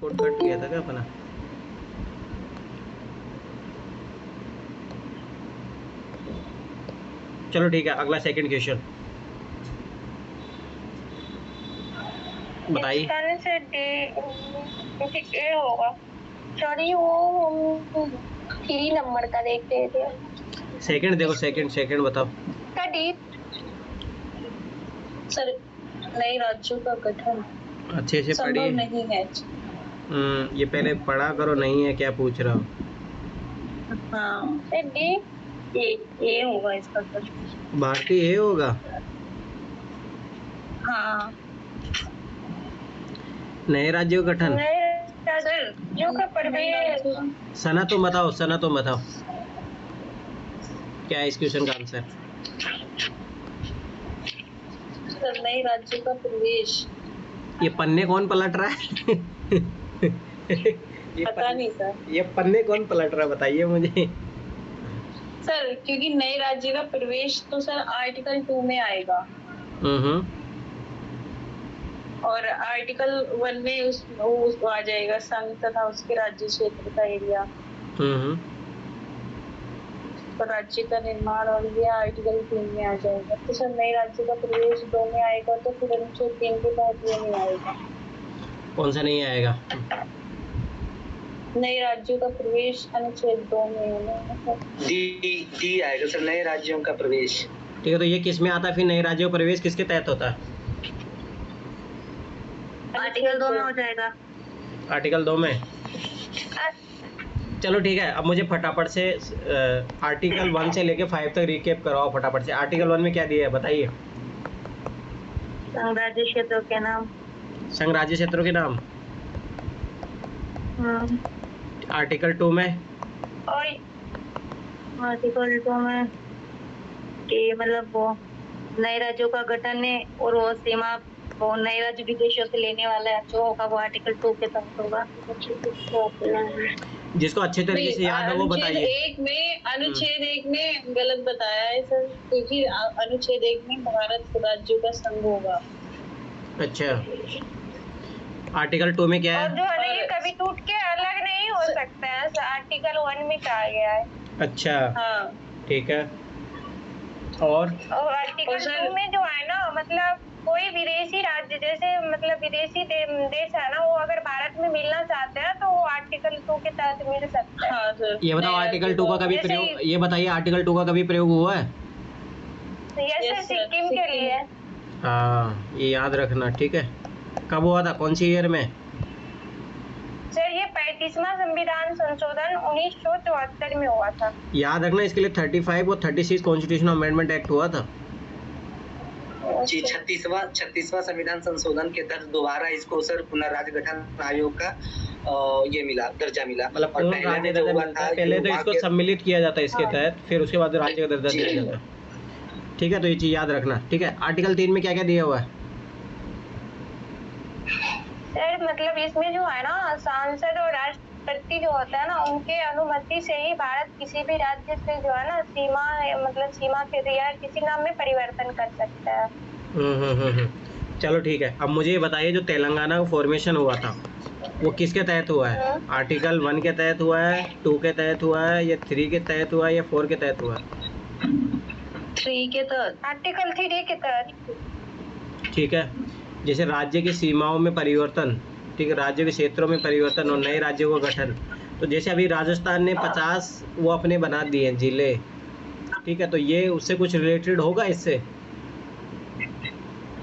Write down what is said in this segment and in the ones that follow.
Code cut गया था क्या अपना? चलो ठीक है, अगला सेकंड क्वेश्चन बताइए। इसका से डी ए होगा। सॉरी वो 3 नंबर का देख रहे थे। सेकंड देखो, सेकंड बताओ। का डी सर नए राज्यों का गठन अच्छे से संभव पढ़िए। नहीं है। ये पहले पढ़ा करो, नहीं है क्या पूछ रहा हो। हाँ डी ए होगा इसका सर। भारतीय ये होगा। हाँ नए राज्यों का गठन। नए राज्यों का प्रवेश। सना तुम बताओ, सना तुम बताओ क्या है इस क्वेश्चन का आंसर? सर नए राज्यों का प्रवेश। ये पन्ने कौन पलट रहा है? पता नहीं सर। ये पन्ने कौन पलट रहा है बताइए मुझे। सर क्योंकि नए राज्य का प्रवेश तो सर आर्टिकल 2 में आएगा और आर्टिकल 1 में उस आ जाएगा संघ तथा उसके राज्य क्षेत्र का एरिया तो राज्य का निर्माण, और ये आर्टिकल 3 में आ जाएगा। तो सर नए राज्य का प्रवेश 2 में आएगा तो फिर अनुच्छेद 3 के तहत ये नहीं आएगा। कौन सा नहीं आएगा? नए राज्यों का प्रवेश अनुच्छेद 2 में है। डी आएगा सर, नए राज्यों का प्रवेश। ठीक है, तो ये किस में आता है फिर? नए राज्यों का प्रवेश किसके तहत होता है? आर्टिकल 2 में हो जाएगा। आर्टिकल 2 में। चलो ठीक है, अब मुझे फटाफट से आर्टिकल 1 से लेके 5 तक रिकेप कराओ फटाफट से। आर्टिकल 1 में क्या दिया है बताइए। संघ राज्य क्षेत्रों के नाम। संघ राज्य क्षेत्रों के नाम। आर्टिकल 2 में। और आर्टिकल 2 में कि मतलब वो नए राज्यों का गठन है और वो सीमा वो नए राज्य विदेशों से लेने वाला है जो होगा वो आर्टिकल 2 के तहत होगा। जिसको अच्छे तरीके से याद है वो बताइए। अनुच्छेद 1 में गलत बताया है सर, क्योंकि अनुच्छेद 1 में भारत राज्यों का संघ होगा। अच्छा, आर्टिकल 2 में क्या है? और जो है ये कभी टूट के अलग नहीं हो सकता है, आर्टिकल 1 में कहा गया है। अच्छा हाँ ठीक है। और आर्टिकल 2 में जो है ना, मतलब कोई विदेशी राज्य जैसे मतलब विदेशी देश है ना, वो अगर भारत में मिलना चाहते हैं तो वो आर्टिकल 2 के तहत मिल सकता है। हाँ सर। ये बताओ आर्टिकल 2 का कभी प्रयोग, ये बताइए आर्टिकल 2 का कभी प्रयोग हुआ है? यस सिक्किम के लिए। हाँ ये याद रखना, ठीक है। कब हुआ था, कौन सी ईयर में? सर ये 35वां संविधान संशोधन 1974 में हुआ था। याद रखना, इसके लिए 35 और 36 कॉन्स्टिट्यूशनल अमेंडमेंट एक्ट हुआ था जी। 36वां संविधान संशोधन के तहत दोबारा इसको सर पुनर्राज्य गठन आयोग का ये मिला, दर्जा मिला। मतलब पहले तो इसको सम्मिलित किया जाता है इसके तहत, फिर उसके बाद राज्य का दर्जा दिया जाता है। ठीक है, तो ये चीज याद रखना, ठीक है। आर्टिकल 3 में क्या क्या दिया हुआ है? सर मतलब इसमें जो है ना, सांसद और राष्ट्रपति जो होता है ना, उनके अनुमति से ही भारत किसी भी राज्य से जो है ना सीमा मतलब सीमा के या किसी नाम में परिवर्तन कर सकता है। चलो ठीक है, अब मुझे ये बताइए जो तेलंगाना का फॉर्मेशन हुआ था वो किसके तहत हुआ है? आर्टिकल 1 के तहत हुआ है, 2 के तहत हुआ है, या 3 के तहत हुआ है, या 4 के तहत हुआ है? 3 के तहत, आर्टिकल 3 के तहत। ठीक है, जैसे राज्य की सीमाओं में परिवर्तन, ठीक है, राज्य के क्षेत्रों में परिवर्तन और नए राज्यों का गठन। तो जैसे अभी राजस्थान ने 50 वो अपने बना दिए हैं जिले, ठीक है, तो ये उससे कुछ रिलेटेड होगा इससे?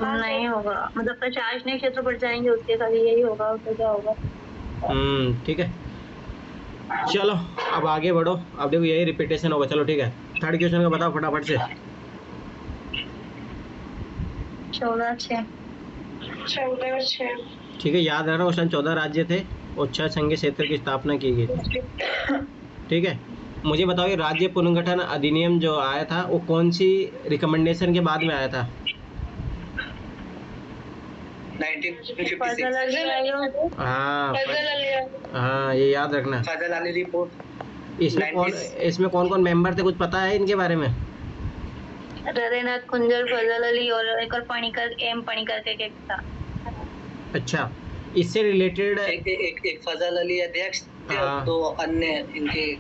नहीं होगा, मतलब 50 नए क्षेत्र बढ़ जाएंगे उसके साथ यही होगा, उससे क्या होगा। ठीक है, चलो अब आगे बढ़ो। अब देखो यही रिपीटेशन होगा। चलो ठीक है, थर्ड क्वेश्चन का बताओ फटाफट से। 14 ठीक है, याद रखना उस टाइम 14 राज्य थे और 6 संघीय क्षेत्र की स्थापना की गई थी। ठीक है, मुझे बताओ ये राज्य पुनर्गठन अधिनियम जो आया था वो कौन सी रिकमेंडेशन के बाद में आया था? 1956। हाँ ये याद रखना। फजल अली रिपोर्ट। इसमें कौन कौन मेंबर थे, कुछ पता है इनके बारे में? हृदयनाथ कुंजर, फजल अली और एक और पणिकर, एम पणिकर के था। अच्छा, इससे रिलेटेड एक फजल अली अध्यक्ष थे और हाँ। 2 अन्य इनके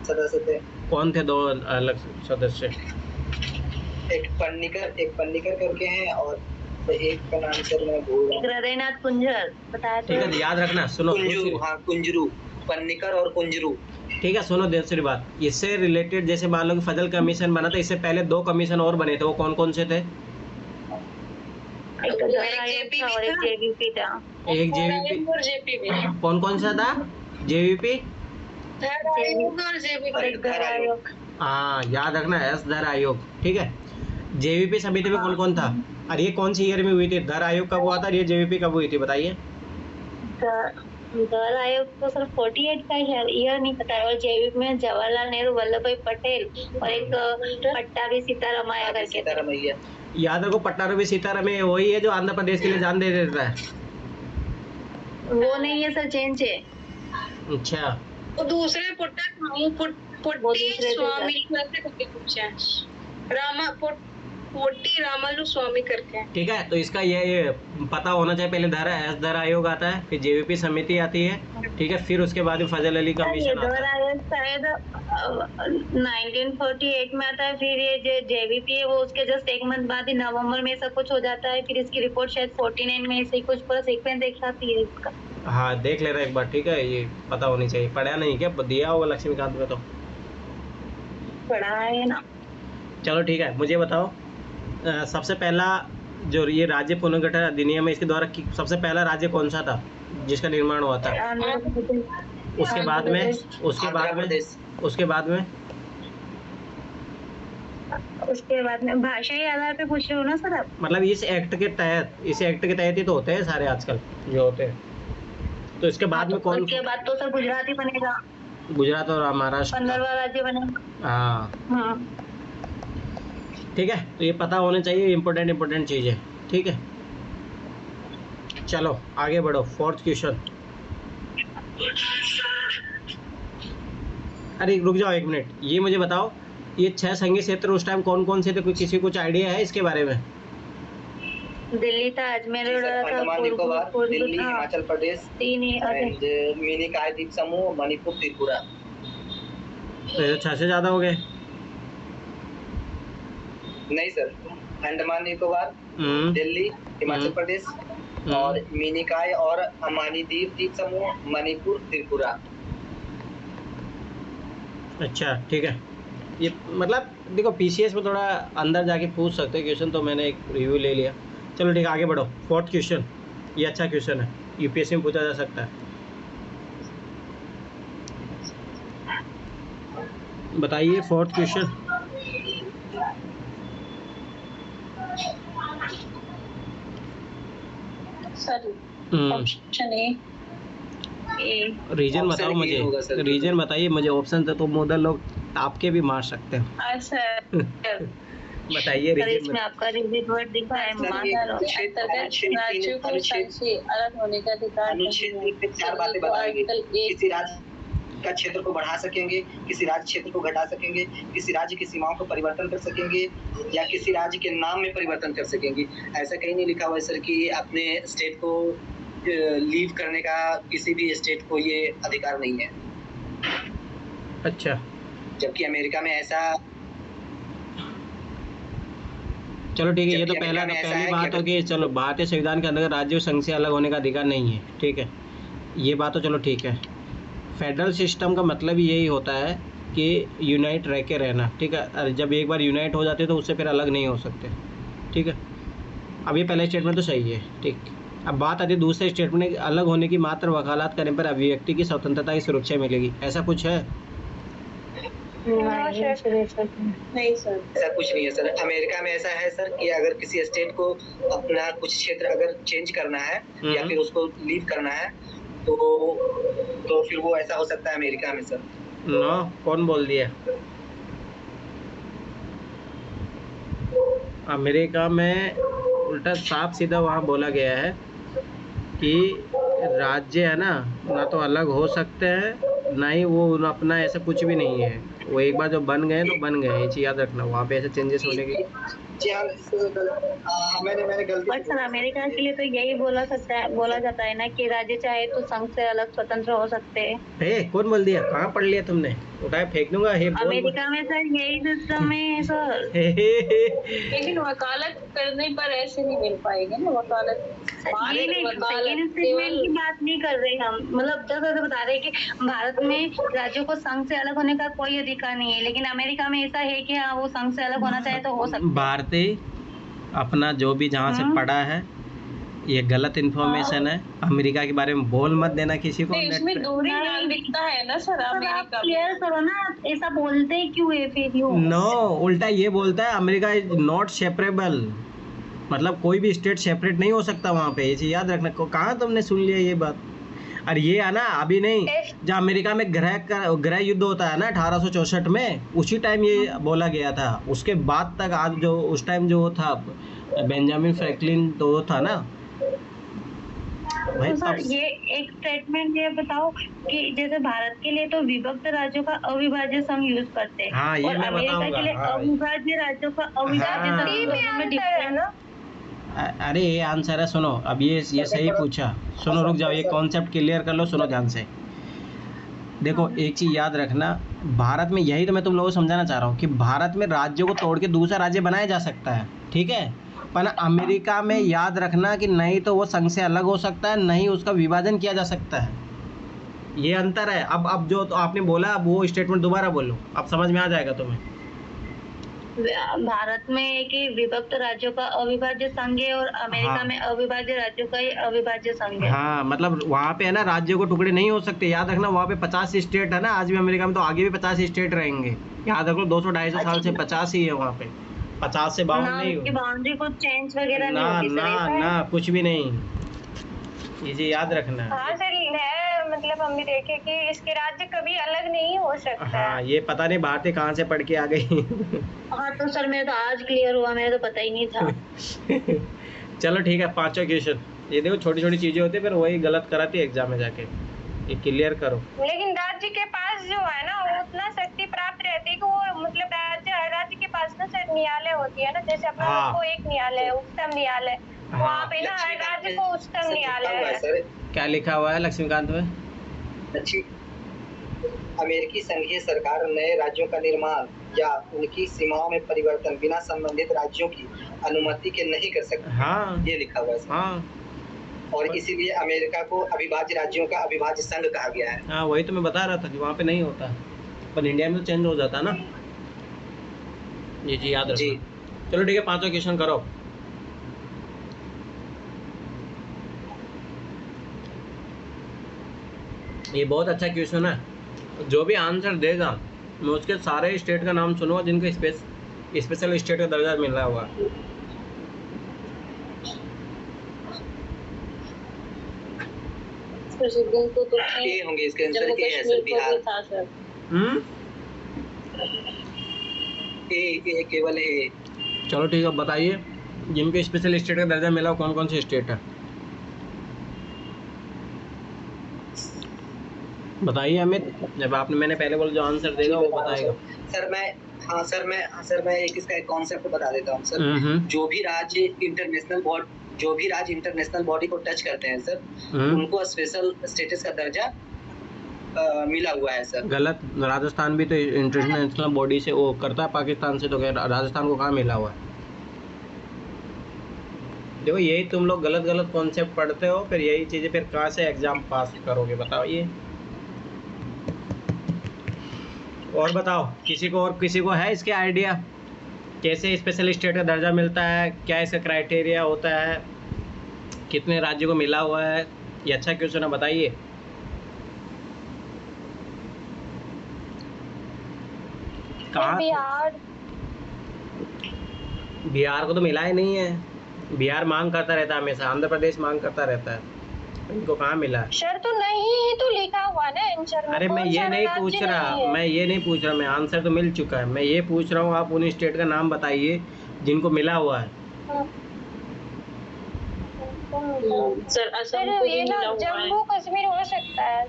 सदस्य थे। कौन थे 2 अलग सदस्य? एक पन्नीकर करके हैं और एक का नाम सर मैं भूल रहा हूँ। हृदयनाथ कुंजर बताया ठीक है, तो। याद रखना। सुनो कुंजरू, हाँ कुंजरू, पन्नीकर और कुंजरू। ठीक है, सुनो दूसरी बात, इससे रिलेटेड जैसे मान लो कि फजल कमीशन बना था, इससे पहले 2 कमीशन और बने थे, वो कौन कौन से थे? एक तो दर आयोग था और एक जेबीपी था। एक जेवीपी और जेपीबी, कौन कौन सा था? जेवीपी, धर आयोग और जेपीबी। एक दर आयोग। हाँ याद रखना, एस दर आयोग। ठीक है, जेवीपी समिति में कौन कौन था? और ये कौन सी ईयर में हुई थी? दर आयोग कब हुआ था और ये जेवीपी कब हुई थी, बताइए। दर आयोग तो सर 48 का ईयर नहीं पता है, और जेबीपी में जवाहरलाल नेहरू, वल्लभ भाई पटेल और एक पट्टाभी सीतारामैया करके थे। सीतारामैया। याद रखो, पट्टाभी सीतारामैया वही है जो आंध्र प्रदेश के लिए जान दे देता है। वो नहीं है सर, चेंज है। अच्छा, वो दूसरे वो पुट्टी दूसरे स्वामी करके कुछ है, पोटी रामालू स्वामी करके। ठीक है, तो इसका ये पता होना चाहिए। पहले एस दर आयोग आता है, फिर जेवीपी समिति आती है, ठीक है, फिर उसके बाद फजल अली कमीशन आता दर है। आयोग शायद 1948 में आता है, फिर ये जो जेबीपी है वो उसके जस्ट एक मंथ बाद ही नवंबर में सब कुछ हो जाता है, फिर इसकी रिपोर्ट शायद 49 में ऐसे ही कुछ पूरा सीक्वेंस दिखाती है इसका। हाँ देख लेना एक बार, ठीक है, ये पता होनी चाहिए। पढ़ा नहीं क्या? दिया होगा लक्ष्मीकांत में तो। पढ़ा है ना। चलो ठीक है, मुझे बताओ, सबसे पहला जो ये राज्य पुनर्गठन अधिनियम है, इसके द्वारा सबसे पहला राज्य कौन सा था जिसका निर्माण हुआ था? आंध्र प्रदेश। उसके बाद में उसके बाद में उसके बाद में उसके बाद में भाषाई आधार पे पूछ रहे हो ना सर आप? मतलब इस एक्ट के तहत ही तो होते हैं सारे आजकल जो होते हैं। तो इसके बाद में कौन? उसके बाद तो सर गुजराती बनेगा, गुजरात और महाराष्ट्र। 15वां राज्य बनेगा। हाँ हाँ ठीक है, तो ये पता होना चाहिए, इम्पोर्टेंट चीज़ है। ठीक है, चलो आगे बढ़ो। 4th question. अरे रुक जाओ 1 मिनट, ये मुझे बताओ, ये 6 संघीय क्षेत्र उस टाइम कौन कौन से थे? किसी कुछ आइडिया है इसके बारे में? दिल्ली था, अजमेर था, अंडमान निकोबार, दिल्ली, हिमाचल प्रदेश, 3 एंड मिनी काय द्वीप समूह, मणिपुर, त्रिपुरा। तो 6 से ज़्यादा हो गए। नहीं सर, अंडमान निकोबार, दिल्ली, हिमाचल प्रदेश और मिनिकाय और अमानी द्वीप समूह, मणिपुर, त्रिपुरा। अच्छा ठीक है, ये मतलब देखो पीसीएस में थोड़ा अंदर जाके पूछ सकते हैं क्वेश्चन, तो मैंने एक रिव्यू ले लिया। चलो ठीक है, आगे बढ़ो। 4th क्वेश्चन, ये अच्छा क्वेश्चन है, यूपीएससी में पूछा जा सकता है। बताइए 4th question. Sir option a. Reason बताओ मुझे, रीजन बताइए मुझे। ऑप्शन तो मोदल लोग आपके भी मार सकते हैं। बताइए सर रीजन। इसमें आपका रिव्यू वर्ड दिखा है, राज्यों को संघ से अलग होने का अधिकार अनुच्छेद 3 पे 4 बातें बताएंगे। किसी राज्य का क्षेत्र को बढ़ा सकेंगे, किसी राज्य क्षेत्र को घटा सकेंगे, किसी राज्य की सीमाओं को परिवर्तन कर सकेंगे, या किसी राज्य के नाम में परिवर्तन कर सकेंगे। ऐसा कहीं नहीं लिखा हुआ है सर कि अपने स्टेट को लीव करने का किसी भी स्टेट को ये अधिकार नहीं है। अच्छा, जबकि अमेरिका में ऐसा, चलो ठीक है, ये तो पहली बात होगी। चलो, भारतीय संविधान के अंदर राज्यों संघ से अलग होने का अधिकार नहीं है। ठीक है, ये बात तो चलो ठीक है। फेडरल सिस्टम का मतलब यही होता है कि यूनाइट रह के रहना। ठीक है, और जब एक बार यूनाइट हो जाते तो उससे फिर अलग नहीं हो सकते। ठीक है, अब ये पहला स्टेटमेंट तो सही है। ठीक, अब बात आती है दूसरे स्टेटमेंट, अलग होने की मात्र वकालत करने पर अभिव्यक्ति की स्वतंत्रता की सुरक्षा मिलेगी। ऐसा कुछ है? नहीं सर, ऐसा कुछ नहीं है सर। अमेरिका में ऐसा है सर कि अगर किसी स्टेट को अपना कुछ क्षेत्र अगर चेंज करना है या फिर उसको लीव करना है तो फिर वो ऐसा हो सकता है अमेरिका में सर। नो, कौन बोल दिया? अमेरिका में उल्टा साफ सीधा वहाँ बोला गया है कि राज्य है ना तो अलग हो सकते हैं, ना ही वो अपना, ऐसा कुछ भी नहीं है। वो एक बार जब बन गए तो बन गए, ये चीज़ याद रखना। वहाँ पे ऐसे चेंजेस होने की जी हाँ, मैंने गलती बट सर अमेरिका के लिए तो यही बोला जाता है ना कि राज्य चाहे तो संघ से अलग स्वतंत्र हो सकते हैं। कौन बोल दिया? कहाँ पढ़ लिया तुमने? उठाए फेंक दूंगा। हे बोल अमेरिका में सर यही सिस्टम है सर। लेकिन वकालत करने पर ऐसे नहीं मिल पाएंगे ना वकालत। नहीं सेकेंड स्टेटमेंट की बात नहीं कर रहे हम, मतलब जैसे बता रहे हैं कि भारत में राज्यों को संघ से अलग होने का कोई अधिकार नहीं है, लेकिन अमेरिका में ऐसा है कि हाँ वो संघ से अलग होना चाहे तो हो सकता है। भारतीय अपना जो भी जहाँ से पढ़ा है ये गलत इन्फॉर्मेशन है। अमेरिका के बारे में बोल मत देना किसी को। नहीं, उसमें दोहरी नागरिकता है ना सर अमेरिका में। क्लियर करो ना, ऐसा बोलते क्यों है फिर यूं? नो, उल्टा ये बोलता है अमेरिका इज नॉट सेपरेबल, मतलब कोई भी स्टेट सेपरेट नहीं हो सकता वहाँ पे। ये चीज़ याद रखना। कहाँ तुमने सुन लिया ये बात? और ये है ना अभी नहीं, जब अमेरिका में गृह युद्ध होता है ना 1864 में, उसी टाइम ये बोला गया था। उसके बाद तक आज जो उस टाइम जो था बेंजामिन फ्रैंकलिन तो वो था ना भाई। तो सर ये एक स्टेटमेंट ये बताओ कि जैसे भारत के लिए तो विभक्त राज्यों का अविभाज्य संघ यूज करते हैं, हाँ, ये और मैं अमेरिका के लिए बताऊंगा। हाँ, अविभाज्य राज्यों का अविभाज्य हाँ। संघ दोनों में डिफरेंस है। अरे ये आंसर है, सुनो। अब ये सही पूछा। सुनो, रुक जाओ, ये कॉन्सेप्ट क्लियर कर लो। सुनो ध्यान से। देखो एक चीज़ याद रखना, भारत में यही तो मैं तुम लोगों को समझाना चाह रहा हूँ कि भारत में राज्यों को तोड़ के दूसरा राज्य बनाया जा सकता है, ठीक है। पर अमेरिका में याद रखना कि नहीं तो वो संघ से अलग हो सकता है, नहीं उसका विभाजन किया जा सकता है। ये अंतर है। अब जो तो आपने बोला, अब वो स्टेटमेंट दोबारा बोलो, अब समझ में आ जाएगा तुम्हें। भारत में एक ही विभक्त राज्यों का अविभाज्य संघ है और अमेरिका हाँ। में अविभाज्य राज्यों का ही अविभाज्य संघ है। हाँ, मतलब वहाँ पे है ना राज्यों को टुकड़े नहीं हो सकते। याद रखना वहाँ पे 50 स्टेट है ना आज भी। अमेरिका में तो आगे भी 50 स्टेट रहेंगे। याद रखो 200-250 साल से 50 ही है वहाँ पे। 50 से 52 ना नहीं उसकी हो। बाउंड्री को चेंज वगैरह नहीं ना होगी सर, ना ऐसा है? ना, कुछ भी नहीं। ये चीज़ याद रखना है। हाँ सर है, मतलब हम भी देखे कि इसके राज्य कभी अलग नहीं हो सकता हाँ, है। ये पता नहीं भारतीय कहाँ से पढ़ के आ गई। हाँ तो सर मेरे तो आज क्लियर हुआ, मेरे तो पता ही नहीं था। चलो ठीक है, 5वां क्वेश्चन। ये देखो छोटी छोटी चीज़ें होती है, फिर वही गलत कराती है एग्जाम में जाके। ये क्लियर करो। लेकिन राज्य के पास जो है ना वो उतना शक्ति प्राप्त रहती है कि वो मतलब राज्य के पास ना सर न्यायालय होती है ना, जैसे अपना हाँ। को एक न्यायालय है, उच्चतम न्यायालय। हाँ। वहाँ पे ना हर राज्य को उच्चतम न्यायालय है। सर क्या लिखा हुआ है लक्ष्मीकांत में? अमेरिकी संघीय सरकार नए राज्यों का निर्माण या उनकी सीमाओं में परिवर्तन बिना संबंधित राज्यों की अनुमति के नहीं कर सकती। हाँ ये लिखा हुआ है सर। हाँ और इसीलिए अमेरिका को अविभाज्य राज्यों का अविभाज्य संघ कहा गया है। हाँ, वही तो मैं बता रहा था कि वहाँ पे नहीं होता, पर इंडिया में तो चेंज हो जाता ना। ये जी याद जी। रखो। चलो ठीक है, 5वां क्वेश्चन करो। ये बहुत अच्छा क्वेश्चन है। जो भी आंसर देगा मैं उसके सारे स्टेट का नाम सुनूंगा जिनको स्पेशल स्टेट का दर्जा मिला हुआ। ए होंगे इसके आंसर। ए है सर, बिहार। ए केवल ए। चलो ठीक है, बताइए जिनको स्पेशल स्टेट का दर्जा मिला कौन कौन से स्टेट है? बताइए अमित। जब आपने मैंने पहले बोला जो आंसर देगा वो बताएगा। सर मैं एक इसका एक कॉन्सेप्ट बता देता हूँ सर। जो भी राज्य इंटरनेशनल बॉडी को टच करते हैं सर, उनको स्पेशल स्टेटस का दर्जा मिला हुआ है सर। गलत। राजस्थान भी तो इंटरनेशनल बॉडी से वो करता है, पाकिस्तान से तो राजस्थान को कहाँ मिला हुआ है? देखो यही तुम लोग गलत गलत कॉन्सेप्ट पढ़ते हो, फिर यही चीज़ें फिर कहाँ से एग्जाम पास करोगे बताओ ये। और बताओ किसी को है इसके आइडिया कैसे स्पेशल स्टेट का दर्जा मिलता है, क्या इसका क्राइटेरिया होता है, कितने राज्यों को मिला हुआ है? ये अच्छा क्वेश्चन है, बताइए। कहाँ? बिहार को तो मिला ही नहीं है। बिहार मांग करता रहता है हमेशा, आंध्र प्रदेश मांग करता रहता है, इनको कहाँ मिला? सर तो नहीं ही तो लिखा हुआ ना आंसर में। अरे मैं ये नहीं पूछ रहा, मैं आंसर तो मिल चुका है। मैं ये पूछ रहा हूँ आप उन स्टेट का नाम बताइए जिनको मिला हुआ है। सर असम को ये भी ना मिला हुआ है। जम्मू कश्मीर हो सकता है।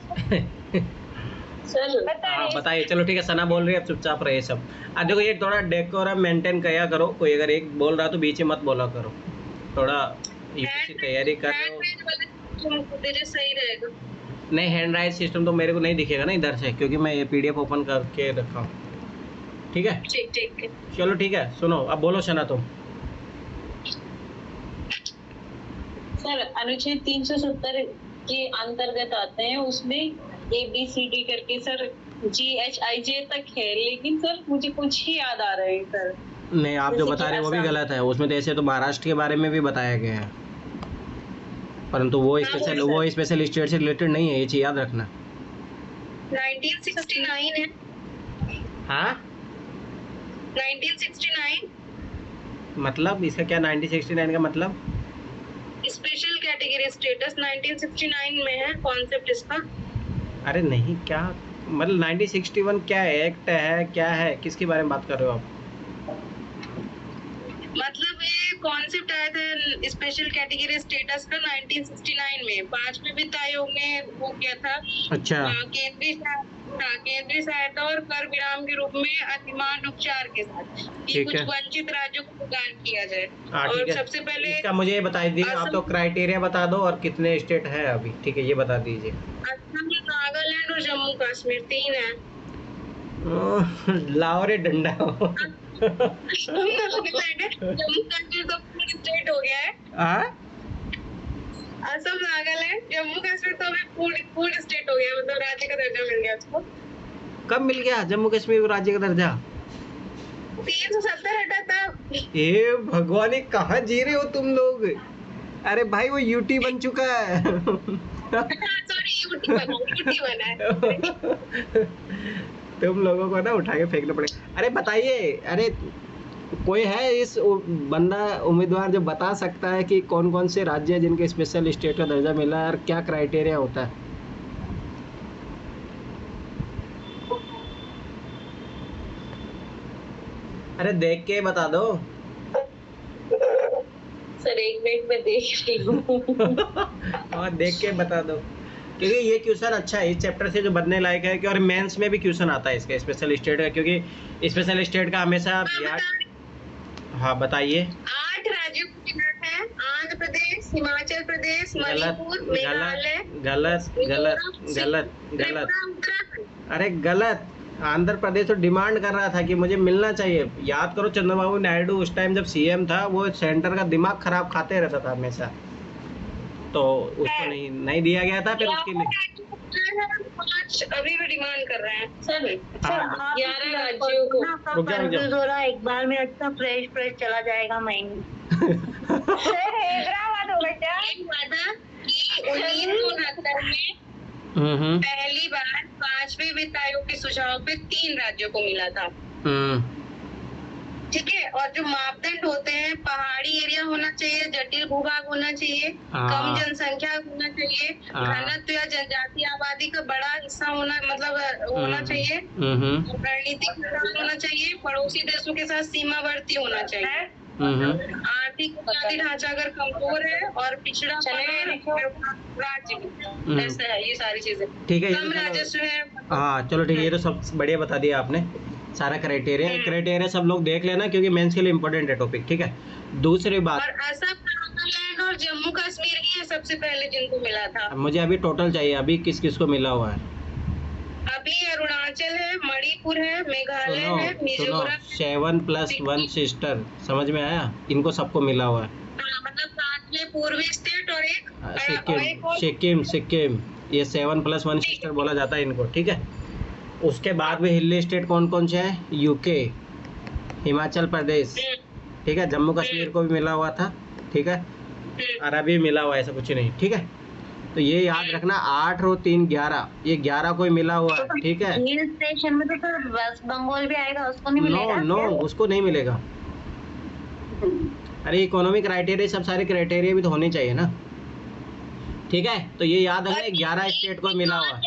सर पता हाँ नहीं। बताइए, चलो ठीक है, सना बोल रही है, अब चुपचाप रहे सब। देखो ये थोड़ा डेकोरम मेंटेन किया करो, कोई अगर एक बोल रहा तो बीच में मत बोला करो, थोड़ा यूपीएससी तैयारी कर रहे हो। तेरे सही रहेगा। नहीं, हैंड राइट सिस्टम तो मेरे को नहीं दिखेगा ना इधर से, क्योंकि मैं ये पीडीएफ ओपन करके रखा हूँ। ठीक है, ठीक है। चलो ठीक है, सुनो अब बोलो सना तुम। सर अनुच्छेद 370 के अंतर्गत आते हैं, उसमें ABCD करके सर GHIJ तक है, लेकिन सर मुझे कुछ ही याद आ रहे हैं सर। नहीं, आप जो जैसे बता कि रहे हैं वो भी असम। गलत है, उसमें तो ऐसे तो महाराष्ट्र के बारे में भी बताया गया है, परंतु वो स्पेशल स्टेट से रिलेटेड नहीं है, ये चीज़ याद रखना। 1969 है। हाँ 1969 मतलब इसका क्या 1969 का मतलब? स्पेशल कैटेगरी स्टेटस 1969 में है कॉन्सेप्ट इसका। अरे नहीं, क्या मतलब 1961 क्या है, एक्ट है क्या है, किसके बारे में बात कर रहे हो आप? मतलब ये कॉन्सेप्ट आया था स्पेशल कैटेगरी स्टेटस का 1969 में, 5वें वित्त आयोग ने वो किया था। अच्छा केंद्रीय सहायता और कर विराम के रूप में अधिमान उपचार के साथ कि ठीक कुछ है। वंचित राज्यों को प्रदान किया जाए। हाँ ठीक और है, सबसे पहले इसका मुझे ये बता दीजिए, आप तो क्राइटेरिया बता दो और कितने स्टेट है अभी, ठीक है ये बता दीजिए। असम, नागालैंड और जम्मू कश्मीर 3 है। लाओ रे डंडा। जम्मू कश्मीर तो पूरी स्टेट हो गया है। हाँ? असम, नागालैंड, जम्मू कश्मीर तो अभी पूरी स्टेट हो गया, मतलब राज्य का दर्जा मिल गया उसको। कब मिल गया जम्मू कश्मीर को राज्य का दर्जा? 370 हटा था। ए भगवान, ये कहाँ जी रहे हो तुम लोग? अरे भाई वो यूटी बन चुका है। सॉरी, यूटी बना है। तुम लोगों को ना उठा के फेंकना पड़ेगा। अरे बताइए, अरे कोई है इस बंदा उम्मीदवार जो बता सकता है कि कौन कौन से राज्य हैं जिनके स्पेशल स्टेट का दर्जा मिला है और क्या क्राइटेरिया होता है? अरे देख के बता दो। सर 1 मिनट में देख रही हूँ। हाँ देख के बता दो, क्योंकि ये क्वेश्चन अच्छा है, इस चैप्टर से जो बनने लायक है कि, और मेंस में भी क्वेश्चन आता है इसका स्पेशल स्टेट का, क्योंकि स्पेशल स्टेट का हमेशा बिहार। हाँ बताइए। 8 राज्यों को मिला है, आंध्र प्रदेश, हिमाचल प्रदेश, गलत मणिपुर, गलत मेघालय, गलत गलत गलत गलत। त्रिपुरा, उत्तराखंड। अरे गलत, आंध्र प्रदेश तो डिमांड कर रहा था कि मुझे मिलना चाहिए। याद करो चंद्रबाबू नायडू उस टाइम जब सीएम था, वो सेंटर का दिमाग खराब खाते रहता था हमेशा, तो उसको नहीं दिया गया था। फिर उसकी 5 अभी भी डिमांड कर रहे हैं। सर हाँ। 11 राज्यों को रुक जाओ। एक बार में अच्छा फ्रेश चला जाएगा महीने। हैदराबाद हो बेटा। एक वादा कि 1969 में पहली बार 5वें वित्त आयोग के सुझाव पे 3 राज्यों को मिला था। ठीक है, और जो मापदंड होते हैं, पहाड़ी एरिया होना चाहिए, जटिल भूभाग होना चाहिए, कम जनसंख्या होना चाहिए, घनत्व या जनजातीय आबादी का बड़ा हिस्सा होना मतलब होना चाहिए, रणनीतिक विकास होना चाहिए, पड़ोसी देशों के साथ सीमावर्ती होना चाहिए, आर्थिक बुनियादी ढांचा अगर कमजोर है और पिछड़ा राज्य ऐसा है, ये सारी चीजें। ठीक है, कम राजस्व है। हाँ चलो ठीक है, ये तो सब बढ़िया बता दिया आपने सारा क्राइटेरिया सब लोग देख लेना, क्योंकि मेंस के लिए इम्पोर्टेंट है टॉपिक। ठीक है, दूसरी बात, और असम, नागालैंड और जम्मू कश्मीर ही है सबसे पहले जिनको मिला था। मुझे अभी टोटल चाहिए, अभी किस किस को मिला हुआ है? अभी अरुणाचल है, मणिपुर है, मेघालय है, सुनो मिजोरम 7+1 सिस्टर, समझ में आया? इनको सबको मिला हुआ है। मतलब 5 में पूर्वी स्टेट और एक सिक्किम, ये 7+1 सिस्टर बोला जाता है इनको। ठीक है, उसके बाद में हिली स्टेट कौन कौन से हैं? यूके, हिमाचल प्रदेश, ठीक है, जम्मू कश्मीर को भी मिला हुआ था। ठीक है, और अभी मिला हुआ है, ऐसा कुछ नहीं। ठीक है, तो ये याद रखना, 8 और 3 11, ये 11 को ही मिला हुआ है। ठीक है, हिल स्टेशन में तो सर वेस्ट बंगाल भी आएगा, उसको नहीं मिलेगा? नो उसको नहीं मिलेगा। अरे इकोनॉमिक क्राइटेरिया, सब सारे क्राइटेरिया भी तो होने चाहिए ना। ठीक है, तो ये याद रखना, 11 स्टेट को मिला हुआ है।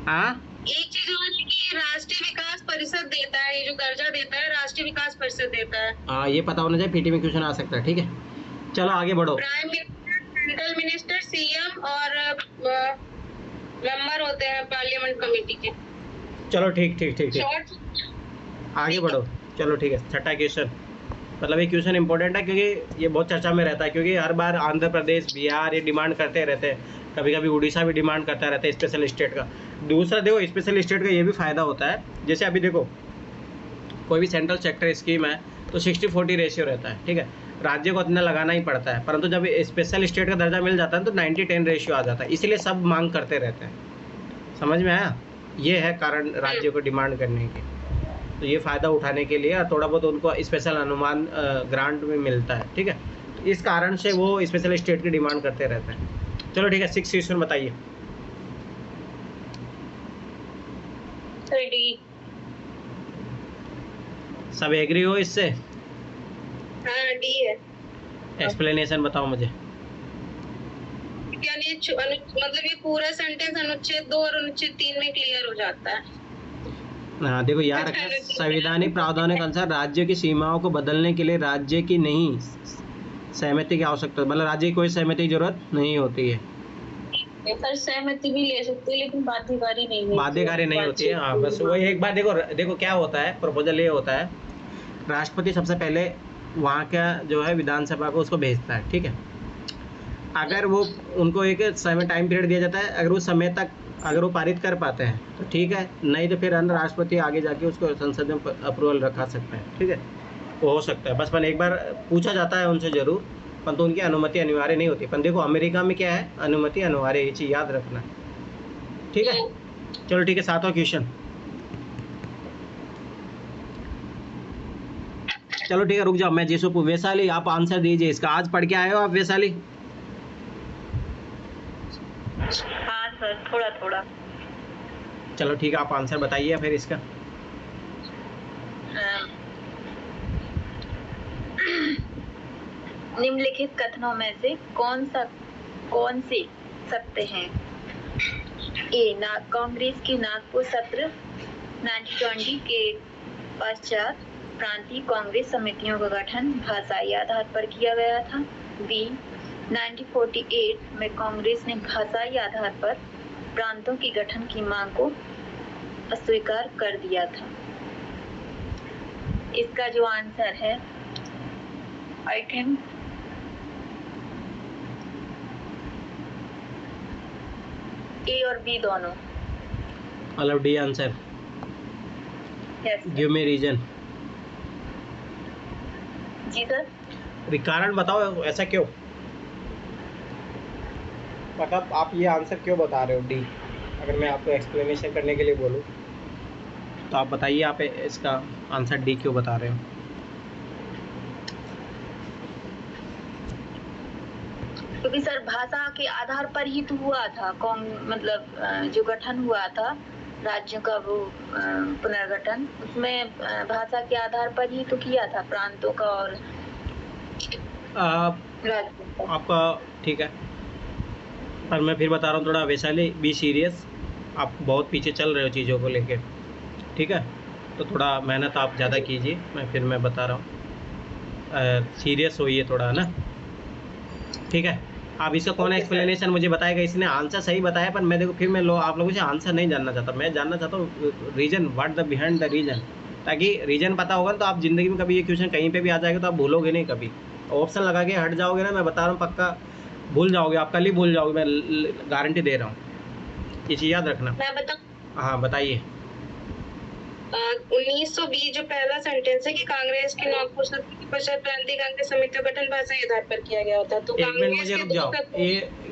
हाँ, एक चीज और है कि राष्ट्रीय विकास परिषद देता है, ये जो दर्जा देता है राष्ट्रीय विकास परिषद देता है। हाँ ये पता होना चाहिए, पीटी में क्वेश्चन आ सकता है। ठीक है, चलो आगे बढ़ो। Prime minister, central minister, CM और मेंबर होते हैं पार्लियामेंट कमेटी के। चलो ठीक ठीक ठीक ठीक, शॉर्ट आगे बढ़ो। चलो ठीक है, छठा क्वेश्चन। मतलब ये क्वेश्चन इंपॉर्टेंट है क्योंकि ये बहुत चर्चा में रहता है, क्योंकि हर बार आंध्र प्रदेश, बिहार ये डिमांड करते रहते हैं, कभी कभी उड़ीसा भी डिमांड करता रहता है स्पेशल स्टेट का। दूसरा देखो, स्पेशल स्टेट का ये भी फ़ायदा होता है, जैसे अभी देखो कोई भी सेंट्रल सेक्टर स्कीम है तो 60-40 रेशियो रहता है, ठीक है, राज्य को इतना लगाना ही पड़ता है, परंतु जब स्पेशल स्टेट का दर्जा मिल जाता है तो 90-10 रेशियो आ जाता है, इसीलिए सब मांग करते रहते हैं। समझ में आया? ये है कारण राज्य को डिमांड करने के। तो ये फ़ायदा उठाने के लिए थोड़ा बहुत उनको स्पेशल अनुमान ग्रांट में मिलता है, ठीक है, तो इस कारण से वो स्पेशल स्टेट की डिमांड करते रहते हैं। चलो ठीक है, 6 क्वेश्चन बताइए। Sir D. सब एग्री हो इससे? हाँ डी है। एक्सप्लेनेशन बताओ मुझे। यानी मतलब ये पूरा सेंटेंस अनुच्छेद 2 और अनुच्छेद 3 में क्लियर हो जाता है। हाँ देखो, याद रखना, संवैधानिक प्रावधानों के अनुसार राज्य की सीमाओं को बदलने के लिए राज्य की नहीं सहमति की आवश्यकता, मतलब राज्य की कोई सहमति की जरूरत नहीं होती है। सर सहमति भी ले सकते हैं लेकिन बाध्यकारी नहीं है, बाध्यकारी नहीं होती है। हाँ बस वही एक बार देखो, देखो क्या होता है, प्रपोजल ये होता है, राष्ट्रपति सबसे पहले वहाँ का जो है विधानसभा को उसको भेजता है, ठीक है, अगर वो उनको एक समय टाइम पीरियड दिया जाता है, अगर उस समय तक अगर वो पारित कर पाते हैं तो ठीक है, नहीं तो फिर अन्य राष्ट्रपति आगे जाके उसको संसद में अप्रूवल रखा सकते हैं, ठीक है, वो हो सकता है। बस एक बार पूछा जाता है उनसे ज़रूर, परंतु उनकी अनुमति अनिवार्य नहीं होती। पर देखो अमेरिका में क्या है, अनुमति अनिवार्य, ये चीज़ याद रखना, ठीक है। चलो ठीक है, 7वां क्वेश्चन। चलो ठीक है, रुक जाओ, मैं जिसको वैशाली आप आंसर दीजिए इसका। आज पढ़ के आए हो आप वैशाली? हाँ सर, थोड़ा थोड़ा। चलो ठीक है, आप आंसर बताइए फिर इसका। निम्नलिखित कथनों में से कौन से सत्य हैं? ए, कांग्रेस की नागपुर सत्र 1920 के पश्चात प्रांतीय कांग्रेस समितियों का गठन भाषाई आधार पर किया गया था। बी, 1948 में कांग्रेस ने भाषाई आधार पर प्रांतों की गठन की मांग को अस्वीकार कर दिया था। इसका जो आंसर है, आई थिंक ए और बी दोनों। मतलब D answer. Yes give me reason. जी सर। कारण बताओ, ऐसा क्यों? मतलब आप ये आंसर क्यों बता रहे हो डी? अगर मैं आपको एक्सप्लेनेशन करने के लिए बोलूँ तो आप बताइए, आप इसका आंसर डी क्यों बता रहे हो? क्योंकि सर भाषा के आधार पर ही तो हुआ था, मतलब जो गठन हुआ था राज्यों का, वो पुनर्गठन, उसमें भाषा के आधार पर ही तो किया था, प्रांतों का और राज्यों का। आपका ठीक है, पर मैं फिर बता रहा हूँ थोड़ा वैशाली, बी सीरियस। आप बहुत पीछे चल रहे हो चीज़ों को लेके, ठीक है, तो थोड़ा मेहनत आप ज़्यादा कीजिए। मैं बता रहा हूँ, सीरियस होइए थोड़ा ना, ठीक है। आप इसका कौन एक्सप्लेनेशन मुझे बताएगा? इसने आंसर सही बताया, पर मैं देखो फिर मैं आप लोगों से आंसर नहीं जानना चाहता, मैं जानना चाहता हूँ reason, what the behind the reason, ताकि रीज़न पता होगा तो आप ज़िंदगी में कभी ये क्वेश्चन कहीं पे भी आ जाएगा तो आप भूलोगे नहीं कभी। ऑप्शन लगा के हट जाओगे ना, मैं बता रहा हूँ पक्का भूल जाओगे, आप कल ही भूल जाओगे, मैं गारंटी दे रहा हूँ, ये चीज़ याद रखना। मैं बताऊं? हाँ बताइए। 1920 जो पहला सेंटेंस है कि कांग्रेस की नागपुर सत्र के पश्चात प्रांतीय कांग्रेस समिति का गठन भाषाई आधार पर किया गया होता, तो एक मिनट मुझे रुक जाओ,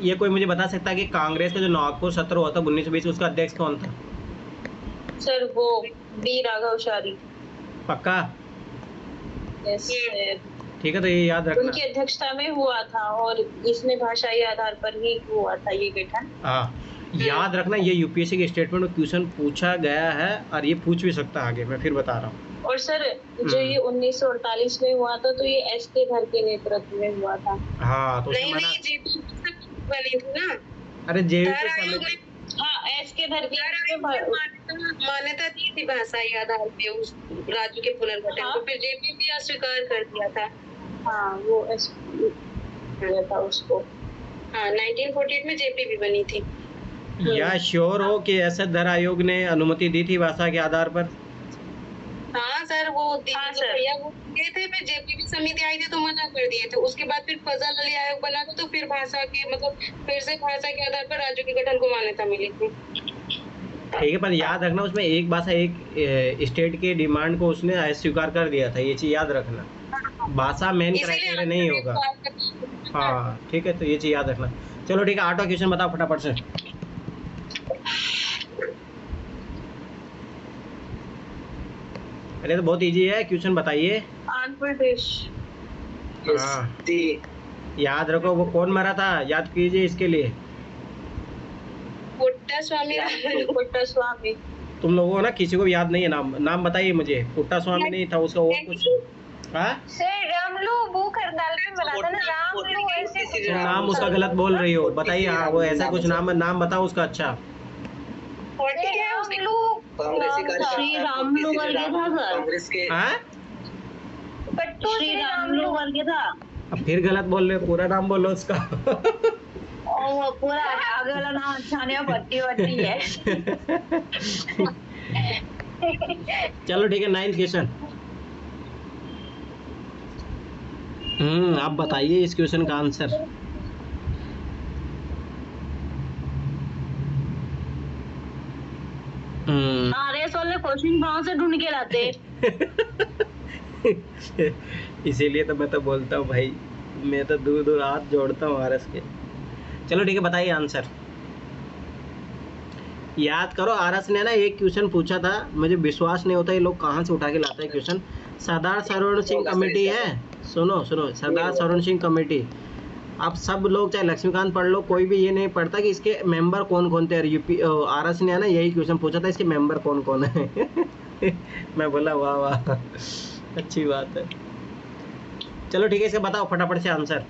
ये कोई मुझे बता सकता है कि कांग्रेस का जो नागपुर सत्र हुआ था 1920, उसका अध्यक्ष कौन था? सर वो बी राघवचारी। पक्का? यस। ठीक है, तो ये याद रखना। उनकी अध्यक्षता में हुआ था और इसमें भाषाई आधार पर ही हुआ था ये गठन। हाँ याद रखना, ये यूपीएससी के स्टेटमेंट में क्वेश्चन पूछा गया है और ये पूछ भी सकता है आगे, मैं फिर बता रहा हूँ। और सर जो ये 1948 में हुआ था तो ये एस.के. धर के नेतृत्व में हुआ था। हाँ तो नहीं नहीं, जेपी बनी थी ना। अरे जेपी हाँ, एस.के. धर के मान्यता दी थी भाषाई आधार पे उस राज्य के पुनर्गठन हाँ? को, फिर जेपी भी अस्वीकार कर दिया था। हाँ वो एस.के. था उसको। हाँ 1948 में जेपी भी बनी थी। या श्योर हो कि ऐसा धर आयोग ने अनुमति दी थी भाषा के आधार पर? हाँ सर, वो हाँ, मतलब सर। भैया वो गए थे, फिर जेपीटी समिति आई थी तो मना कर दिए थे। उसके बाद फिर फजल अली आयोग बना था, तो फिर भाषा के मतलब फिर से भाषा के आधार पर राज्यों के गठन को मान्यता मिली थी। ठीक है, पर याद रखना उसमें एक भाषा एक स्टेट के डिमांड को उसने अस्वीकार कर दिया था, ये चीज याद रखना। भाषा मेन क्राइटेरिया नहीं होगा। हाँ ठीक है, तो ये चीज याद रखना। चलो ठीक है, 8वां क्वेश्चन बताओ फटाफट से। अरे तो बहुत इजी है क्वेश्चन, बताइए। आंध्र प्रदेश। हाँ याद रखो, वो कौन मरा था, याद कीजिए इसके लिए। पुट्टा स्वामी। तुम लोगों को ना किसी को भी याद नहीं है नाम, नाम बताइए मुझे। पुट्टा स्वामी नहीं था, उसका और कुछ। हाँ सर रामलू वो खरदाल में बना था ना, रामलू ऐसे कुछ तुम नाम उसका गलत बोल रही हो, बताइए। हाँ वो ऐसा कुछ नाम बताओ उसका। अच्छा रामलू श्री रामलू वर्गे था सर। कांग्रेस के हाँ पट्टू श्री रामलू वर्गे था। अब फिर गलत बोल रहे हो, पूरा नाम बोलो उसका। और वो पूरा आगे वाला नाम अच्छा नहीं है, पट्टी वट्टी है। चलो ठीक है, 9th क्वेश्चन। आप बताइए इस क्वेश्चन का आंसर। रेस वाले क्वेश्चन कहाँ से ढूंढ के लाते? इसीलिए तो मैं तो बोलता हूँ भाई, मैं तो दूर दूर हाथ जोड़ता हूँ आरएस के। चलो ठीक है, बताइए आंसर। याद करो, आरएस ने ना एक क्वेश्चन पूछा था, मुझे विश्वास नहीं होता ये लोग कहाँ से उठा के लाते हैं क्वेश्चन। सरदार सरोवर सिंह कमेटी है, सुनो सरदार सरोवर सिंह कमेटी। आप सब लोग चाहे लक्ष्मीकांत पढ़ लो, कोई भी ये नहीं पढ़ता कि इसके मेंबर कौन कौन थे। यूपी आरएस ने है ना यही क्वेश्चन पूछा था, इसके मेंबर कौन कौन है। मैं बोला वाह वाह, अच्छी बात है। चलो ठीक है, इसका बताओ फटाफट से आंसर।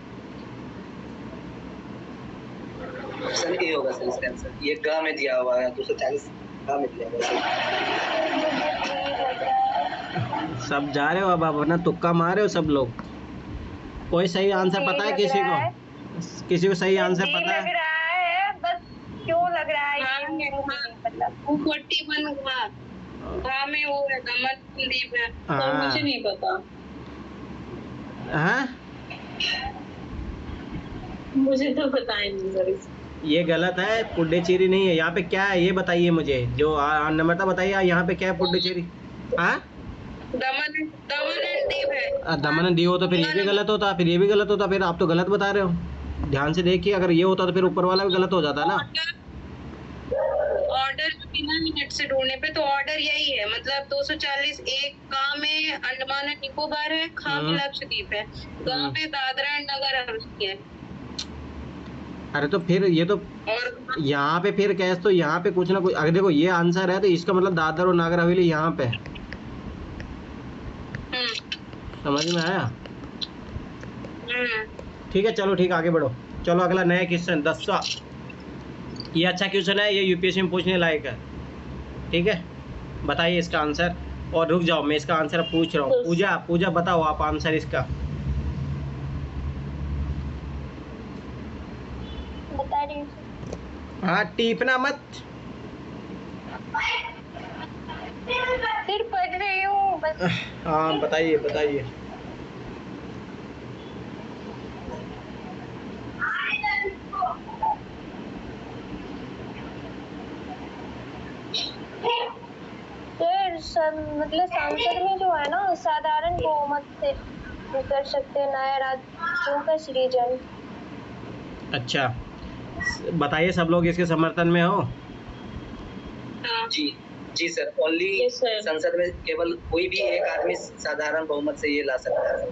ऑप्शन ए होगा सर इसका आंसर। ये ग में दिया हुआ है, 240 ग में दिया हुआ है। सब जा रहे हो अब अपना तुक्का मार रहे हो सब लोग। कोई सही आंसर पता है किसी को? किसी को सही आंसर पता लग है? रहा है, बस क्यों लग रहा है हाँ, ये मतलब 241 घा में वो है, दमन द्वीप है। हाँ। तो मुझे नहीं पता। हाँ मुझे तो पता ही नहीं सर। ये गलत है, पुडुचेरी नहीं है। यहाँ पे क्या है ये बताइए मुझे, जो नम्रता बताइए यहाँ पे क्या है पुडुचेरी। हाँ दमन एंड दीव है। दमन एंड दीव हो तो फिर ये भी गलत होता, फिर ये भी गलत होता। फिर आप तो गलत बता रहे हो, ध्यान से देखिए। अगर ये होता तो फिर ऊपर वाला भी गलत हो जाता ना। ऑर्डर बिना मिनट से ढूंढने पे तो ऑर्डर यही है, मतलब 240 एक का में अंडमान एंड निकोबार है, खा में लक्षद्वीप है, गा में दादरा एंड नगर हवेली है। अरे तो फिर ये तो और यहाँ पे फिर कैसे, तो यहाँ पे कुछ ना कुछ। अगर देखो ये आंसर है तो इसका मतलब दादर और नागर हवेली यहाँ पे। समझ में आया? ठीक है, चलो ठीक, आगे बढ़ो। चलो अगला नया क्वेश्चन 10वां। ये अच्छा क्वेश्चन है, ये यूपीएससी में पूछने लायक है। ठीक है, बताइए इसका आंसर। और रुक जाओ, मैं इसका आंसर पूछ रहा हूँ। पूजा बताओ आप आंसर इसका। बता रही हूँ। हाँ टीपना मत। सिर्फ पढ़ रही हूँ बस। हाँ बताइए। मतलब संसद में जो है ना, साधारण बहुमत से कर सकते हैं नए राज्यों का सृजन। अच्छा बताइए, सब लोग इसके समर्थन में हो? जी सर। Only Yes, sir. संसद में केवल कोई भी एक आदमी साधारण बहुमत से ये ला सकता है।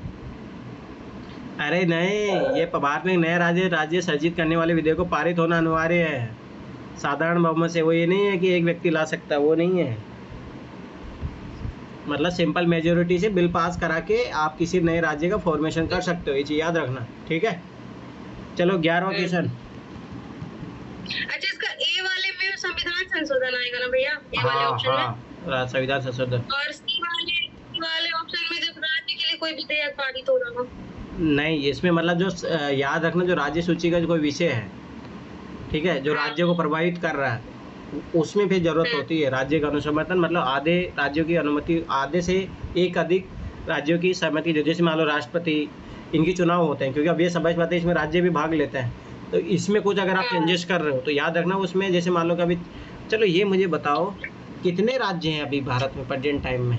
अरे नहीं, ये भारत में नए राज्य सृजित करने वाले विधेयक को पारित होना अनिवार्य है साधारण बहुमत से। वो ये नहीं है कि एक व्यक्ति ला सकता है, वो नहीं है। मतलब सिंपल मेजोरिटी से बिल पास करा के आप किसी नए राज्य का फॉर्मेशन कर सकते हो, ये चीज याद रखना। ठीक है, चलो 11वां क्वेश्चन। अच्छा, इसका ए वाले में संविधान संशोधन आएगा ना भैया? ए वाले ऑप्शन में। हाँ संविधान संशोधन। और सी वाले ऑप्शन में जब राज्य के लिए कोई विधेयक पारित होगा। नहीं, इसमें मतलब जो याद रखना, जो राज्य सूची का जो कोई विषय है ठीक है, जो राज्य को प्रभावित कर रहा है, उसमें फिर जरूरत होती है राज्य का अनुसमर्थन, मतलब आधे राज्यों की अनुमति, आधे से एक अधिक राज्यों की सहमति, जो जैसे मान लो राष्ट्रपति, इनकी चुनाव होते हैं, क्योंकि अब ये समझ पाते हैं इसमें राज्य भी भाग लेते हैं, तो इसमें कुछ अगर आप चेंजेस कर रहे हो तो याद रखना उसमें, जैसे मान लो कि अभी, चलो ये मुझे बताओ कितने राज्य हैं अभी भारत में प्रेजेंट टाइम में?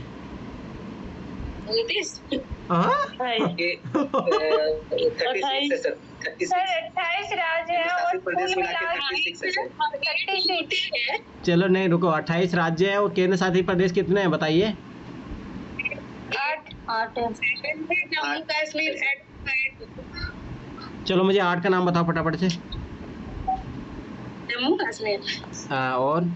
29 हाँ? ये 36 है सर, 36 सर 28 राज्य है और शासित प्रदेश कुल मिला के मिला 36 है सर। 30 सीट है। चलो नहीं रुको, 28 राज्य है और केंद्र शासित प्रदेश कितने हैं बताइए? 8 8 है। जम्मू कश्मीर चलो मुझे 8 का नाम बताओ फटाफट से। जम्मू कश्मीर और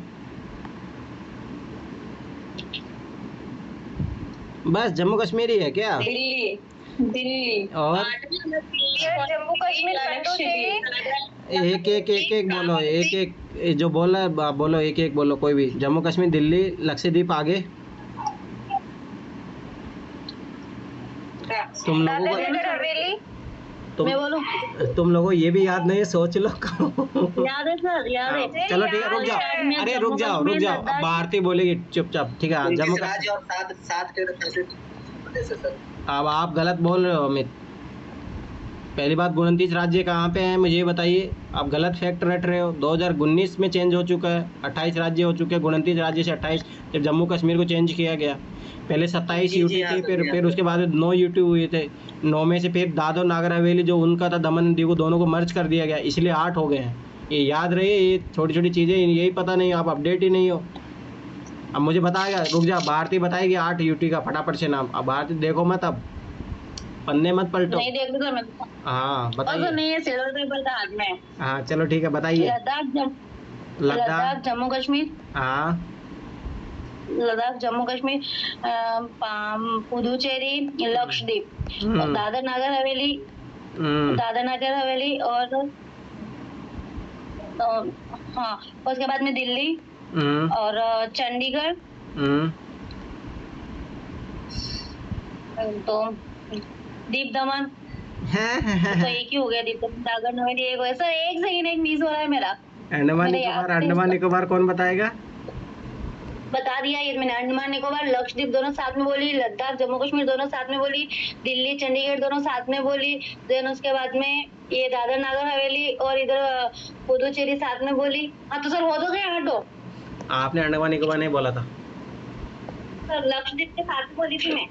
बस जम्मू कश्मीर ही है क्या? दिल्ली दिल्ली और यार जम्मू कश्मीर कंट्रो से एक एक एक एक बोलो, एक एक जो बोल रहा है बोलो, एक एक बोलो कोई भी। जम्मू कश्मीर, दिल्ली, लक्षद्वीप, आगे तुम लोगों दादरा को, नगर हवेली। मैं बोलूं? तुम लोगों को ये भी याद नहीं है, सोच लो। याद है सर, याद है। चलो ठीक है, रुक जाओ, अरे रुक जाओ रुक जाओ, अब भारती बोलेगी चुपचाप, ठीक है। जम्मू 29 राज्य और 7 केंद्र शासित प्रदेश है सर। अब आप गलत बोल रहे हो अमित। पहली बात, 29 राज्य कहाँ पे हैं मुझे ये बताइए। आप गलत फैक्ट रट रहे हो। 2019 में चेंज हो चुका है, 28 राज्य हो चुके हैं, 29 राज्य से 28, जब जम्मू कश्मीर को चेंज किया गया। पहले 27 यूटी थी, फिर उसके बाद 9 यूटी हुए थे। 9 में से फिर दादर नागर हवेली जो उनका था, दमन दीव, दोनों को मर्ज कर दिया गया, इसलिए 8 हो गए हैं। ये याद रहे, ये छोटी छोटी चीज़ें यही पता नहीं, आप अपडेट ही नहीं हो। अब मुझे बताएगा, रुक जा, भारती बताएगी 8 यूटी का फटाफट से नाम। अब भारती देखो मत, अब पन्ने मत पलटो। नहीं देख लो मैं। हाँ और तो बताइए। नहीं है, सिल्वर पेपर था हाथ में। हाँ चलो ठीक है, बताइए। लद्दाख लद्दाख, जम्मू कश्मीर, हाँ लद्दाख जम्मू कश्मीर, पुदुचेरी, लक्षद्वीप, हम्म, दादर नागर हवेली, हम्म, दादर नागर हवेली और हाँ, उसके बाद में दिल्ली हम्म, और चंडीगढ़, हम्म, तो दीप दमन, तो एक ही हो गया। दीप दमन, दादर हवेली एक हो गया। सर एक सेकंड, एक मिस हो रहा है मेरा। अंडमान मेरे याद निकोबार, नहीं अंडमान इसका। निकोबार कौन बताएगा? बता दिया ये मैंने। अंडमान निकोबार, लक्षद्वीप दोनों साथ में बोली, लद्दाख जम्मू कश्मीर दोनों साथ में बोली, दिल्ली चंडीगढ़ दोनों साथ में बोली, देन उसके बाद में ये दादर नागर हवेली और इधर पुदुचेरी साथ में बोली। हाँ तो सर हो तो गए 8 हो। आपने अंडमान निकोबार नहीं बोला था। सर लक्षद्वीप के साथ में बोली थी मैं।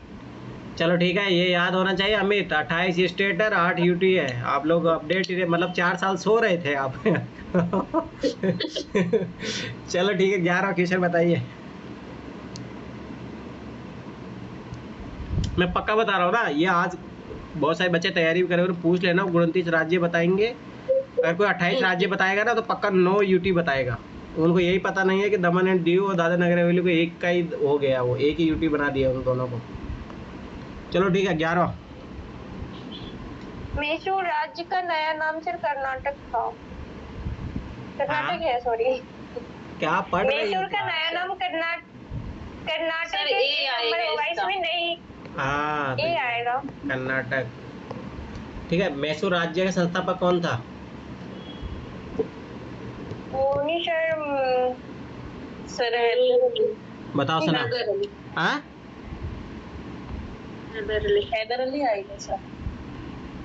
चलो ठीक है, ये याद होना चाहिए अमित। 28 स्टेट है, 8 यूटी है। आप लोग अपडेट, मतलब 4 साल सो रहे थे आप। चलो ठीक है, 11 क्वेश्चन बताइए। मैं पक्का बता रहा हूँ ना, ये आज बहुत सारे बच्चे तैयारी भी करे हुए, पूछ लेना। 29 राज्य बताएंगे। अगर कोई 28 राज्य बताएगा ना तो पक्का 9 यूटी बताएगा। उनको यही पता नहीं है कि दमन एंड दीव और दादर नगर हवेली को एक का ही हो गया, वो एक ही यूटी बना दिया उन दोनों को। चलो ठीक है, 11। मैसूर राज्य का नया नाम सर कर्नाटक था। कर्नाटक है, सॉरी। क्या पढ़ रही मैसूर हो? का नया नाम कर्नाटक सर, है। ए आएगा नंबर इसका। 22 में नहीं, हाँ ए आएगा। कर्नाटक। ठीक है, मैसूर राज्य का संस्थापक कौन था? वो नहीं सर, सर बताओ सुना। हैदर अली, हाँ, हैदर अली आएगा सर।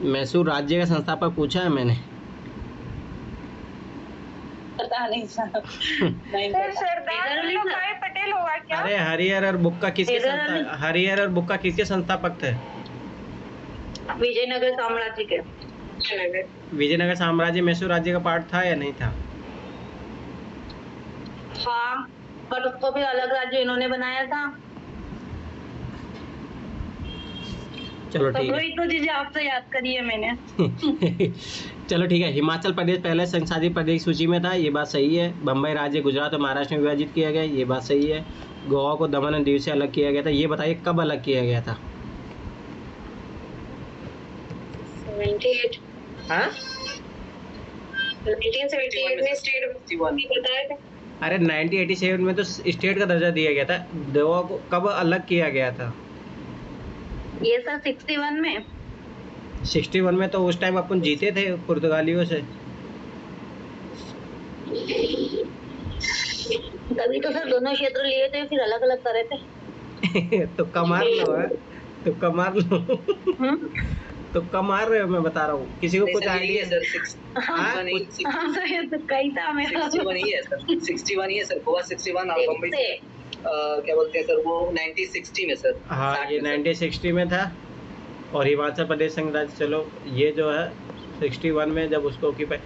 मैसूर राज्य का संस्थापक पूछा है मैंने। पता नहीं सर, नहीं सर पता। सरदार वल्लभभाई पटेल होगा क्या? अरे हरिहर और बुक्का किसके हैदर अली। हरिहर और बुक्का किसके संस्थापक थे? विजयनगर साम्राज्य के। विजयनगर साम्राज्य मैसूर राज्य का पार्ट था या नहीं था? हाँ, पर उसको भी अलग राज्य इन्होंने बनाया था। चलो तो ठीक है। वही तो चीजें आपसे याद करी है मैंने। चलो ठीक है, हिमाचल प्रदेश पहले संघशासित प्रदेश सूची में था, ये बात सही है। बम्बई राज्य गुजरात और महाराष्ट्र में विभाजित किया गया, ये बात सही है। गोवा को दमन और दीव से अलग किया गया था, ये बताइए कब अलग किया गया था? 78 हाँ? 1978 में स्टेट बताया था। अरे 1987 में तो स्टेट का दर्जा दिया गया था। गोवा को कब अलग किया गया था? ये सर 61 में। 61 में तो उस टाइम अपन जीते थे पुर्तगालियों से। तभी तो सर दोनों क्षेत्र लिए थे, फिर अलग अलग करे थे। तुक्का मार लो है, तुक्का मार लो। तुक्का मार रहे हो, मैं बता रहा हूँ। किसी को कुछ आइडिया सर? हाँ सर, ये तो कही था मेरा। 61 ही है सर, 61 ही है सर, गोवा 61 और बम्बई से क्या बोलते हैं सर, वो 1960 में सर। हाँ, ये 1960 में था। और हिमाचल प्रदेश संघ राज्य, चलो ये जो है 61 में जब उसको ऑक्यूपाई।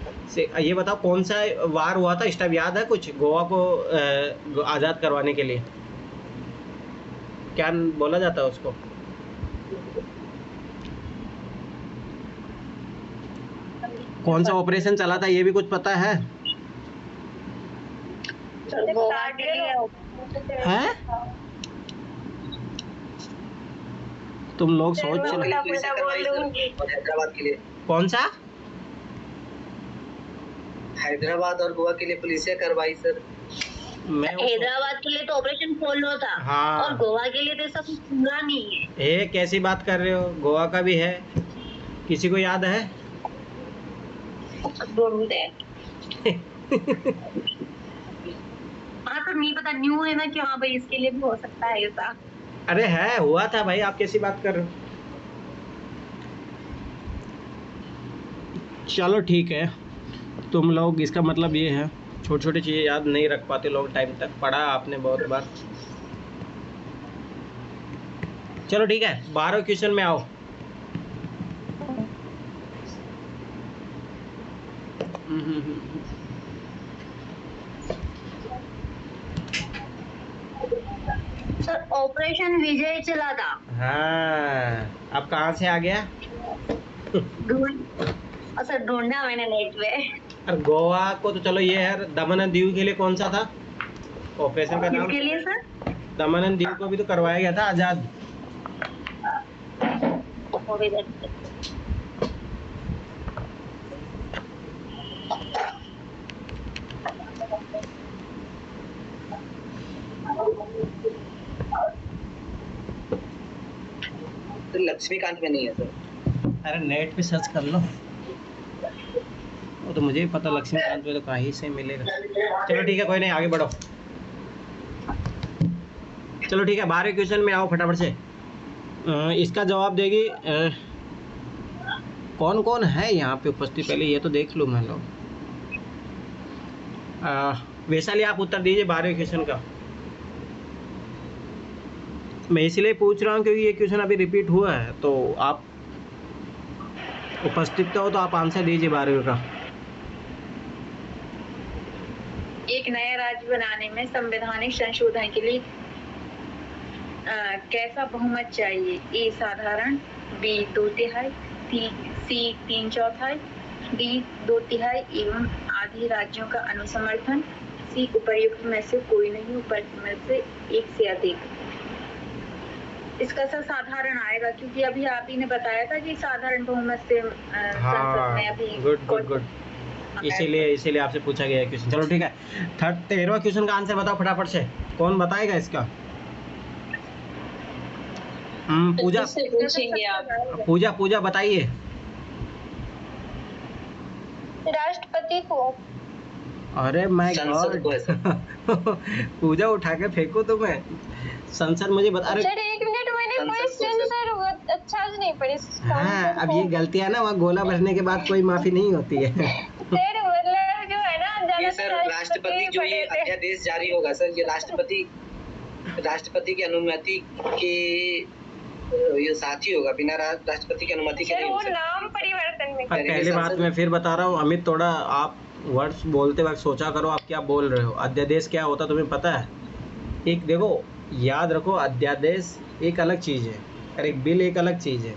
ये बताओ कौन सा वार हुआ था, स्टेप याद है कुछ गोवा को आज़ाद करवाने के लिए? क्या बोला जाता है उसको? कौन सा ऑपरेशन चला था, ये भी कुछ पता है? गोवा के लिए है? तुम लोग सोच गोवा के लिए पुलिसिया कार्रवाई सर, और हैदराबाद के लिए। कौन सा? हैदराबाद और गोवा के लिए पुलिसिया कार्रवाई सर। मैं हैदराबाद के लिए तो ऑपरेशन पोलो था। हाँ। और गोवा के लिए तो ऐसा कुछ पूरा नहीं है। कैसी बात कर रहे हो, गोवा का भी है। किसी को याद है? ढूंढते हैं। हाँ तो नहीं पता, न्यू है ना कि हाँ भाई इसके लिए भी हो सकता है ऐसा। अरे है, हुआ था भाई, आप कैसी बात कर रहे हो? चलो ठीक है, तुम लोग, इसका मतलब ये है छोटी छोटी चीज़ें याद नहीं रख पाते लोग टाइम तक। पढ़ा आपने बहुत बार। चलो ठीक है, 12 क्वेश्चन में आओ। सर ऑपरेशन विजय चला था। हाँ, अब कहाँ से आ गया? सर ढूंढा मैंने नेट पे। और गोवा को तो चलो, ये है दमन एंड दीव के लिए कौन सा था ऑपरेशन का नाम? किसके लिए सर? दमन एंड दीव को भी तो करवाया गया था आजाद। तो लक्ष्मीकांत में नहीं है सर। अरे नेट पे सर्च कर लो, वो तो मुझे भी पता, लक्ष्मीकांत में तो कहीं से मिलेगा। चलो ठीक है, कोई नहीं, आगे बढ़ो। चलो ठीक है, 12 क्वेश्चन में आओ फटाफट से। इसका जवाब देगी कौन कौन है यहाँ पे उपस्थित, पहले ये तो देख लूँ मैं लोग। वैशाली आप उत्तर दीजिए 12 क्वेश्चन का। मैं इसलिए पूछ रहा हूँ क्योंकि ये क्वेश्चन अभी रिपीट हुआ है, तो आप उपस्थित हो तो आप आंसर दीजिए 12 का। एक नया राज्य बनाने में संवैधानिक संशोधन के लिए कैसा बहुमत चाहिए? ए साधारण, बी 2/3, सी 3/4, डी 2/3 एवं आधे राज्यों का अनुसमर्थन, सी उपर्युक्त में से कोई नहीं, उपर्युक्त में से एक से अधिक। इसका सर साधारण आएगा, क्योंकि अभी आप ही ने बताया था कि साधारण बहुमत से संसद में अभी गुड, इसीलिए आपसे पूछा गया है क्वेश्चन। चलो ठीक है, 13वां क्वेश्चन का आंसर बताओ फटाफट से, कौन बताएगा इसका? पूजा पूछेंगे आप। पूजा बताइए। राष्ट्रपति को। अरे मैं संसद को है सर। पूजा उठा के फेंको तो मैं संसद मुझे बता रहे। सर एक मिनट, मैंने क्वेश्चन सर अच्छा से नहीं पढ़ी। हाँ, अब ये गलतियाँ ना, वहाँ गोला भरने के बाद कोई माफी नहीं होती है। सर मतलब जो है ना, ये सर राष्ट्रपति जो ये अध्यादेश जारी होगा सर, ये राष्ट्रपति की अनुमति के ये साथी होगा, बिना राष्ट्रपति की अनुमति के सर नहीं हो वो सकता। नाम परिवर्तन में पहली बात मैं फिर बता रहा हूँ, अमित थोड़ा आप वर्ड्स बोलते वक्त सोचा करो आप क्या बोल रहे हो। अध्यादेश क्या होता तुम्हें पता है? एक देखो, याद रखो, अध्यादेश एक अलग चीज़ है और एक बिल एक अलग चीज़ है,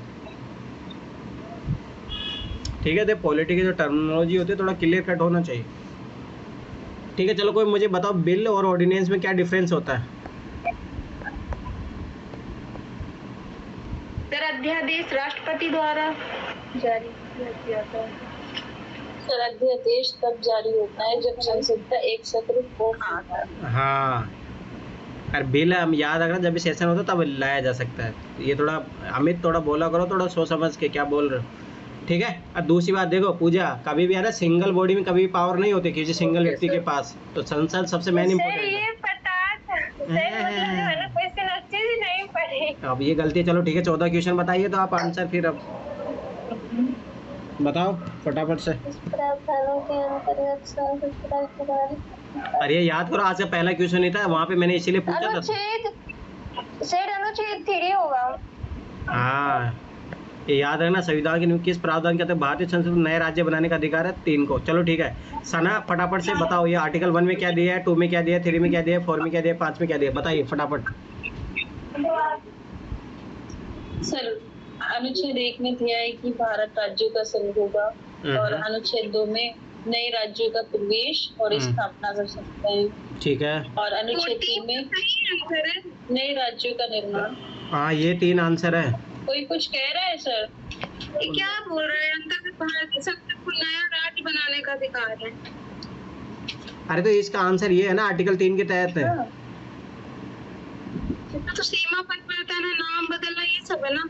ठीक है? तो पॉलिटिक्स की जो टर्मिनोलॉजी होती है थोड़ा क्लियर कट होना चाहिए, ठीक है? चलो कोई मुझे बताओ, बिल और ऑर्डिनेंस में क्या डिफरेंस होता है? सर अध्यादेश राष्ट्रपति द्वारा जारी किया जाता है। सर अध्यादेश तब जारी होता है जब संसद का एक सत्र हो। हाँ, और बिल हम याद रखना, जब भी सेशन होता है तब लाया जा सकता है। ये थोड़ा अमित थोड़ा बोला करो, थोड़ा सोच समझ के क्या बोल रहे हो। ठीक है। और दूसरी बात देखो पूजा, कभी भी है ना सिंगल बॉडी में कभी भी पावर नहीं होती किसी सिंगल व्यक्ति के पास, तो संसद सबसे मेन सर इम्पोर्टेंट ये है। पता था सर, मतलब जो है ना क्वेश्चन अच्छे से नहीं पढ़े। अब ये गलती है, चलो ठीक है 14 क्वेश्चन बताइए तो आप आंसर फिर अब बताओ फटाफट से। इस प्रावधानों के अंतर्गत संसद राज्य द्वारा अरे याद करो, आज का पहला क्वेश्चन नहीं था वहाँ पे, मैंने इसीलिए पूछा था। अनुच्छेद सर अनुच्छेद 3 होगा। हाँ ये याद रखना, संविधान के किस प्रावधान के तहत भारतीय संसद को नए राज्य बनाने का अधिकार है 3 को। चलो ठीक है सना फटाफट से बताओ, ये आर्टिकल 1 में क्या दिया है, 2 में क्या दिया है, 3 में क्या दिया है, 4 में क्या दिया है, 5 में क्या दिया है, बताइए फटाफट। सर अनुच्छेद 1 में दिया है कि भारत राज्यों का संघ होगा, और अनुच्छेद 2 में नए राज्यों का प्रवेश और स्थापना कर सकते हैं। ठीक है। और अनुच्छेद 3 में नए राज्यों का निर्माण। हाँ ये 3 आंसर है। कोई कुछ कह रहा है सर? ये क्या बोल रहे हैं? अंतर्गत भारतीय संसद को नया राज्य बनाने का अधिकार है। अरे तो इसका आंसर ये है ना, आर्टिकल 3 के तहत है। तो सीमा परिवर्तन है, नाम बदलना, ये सब है ना।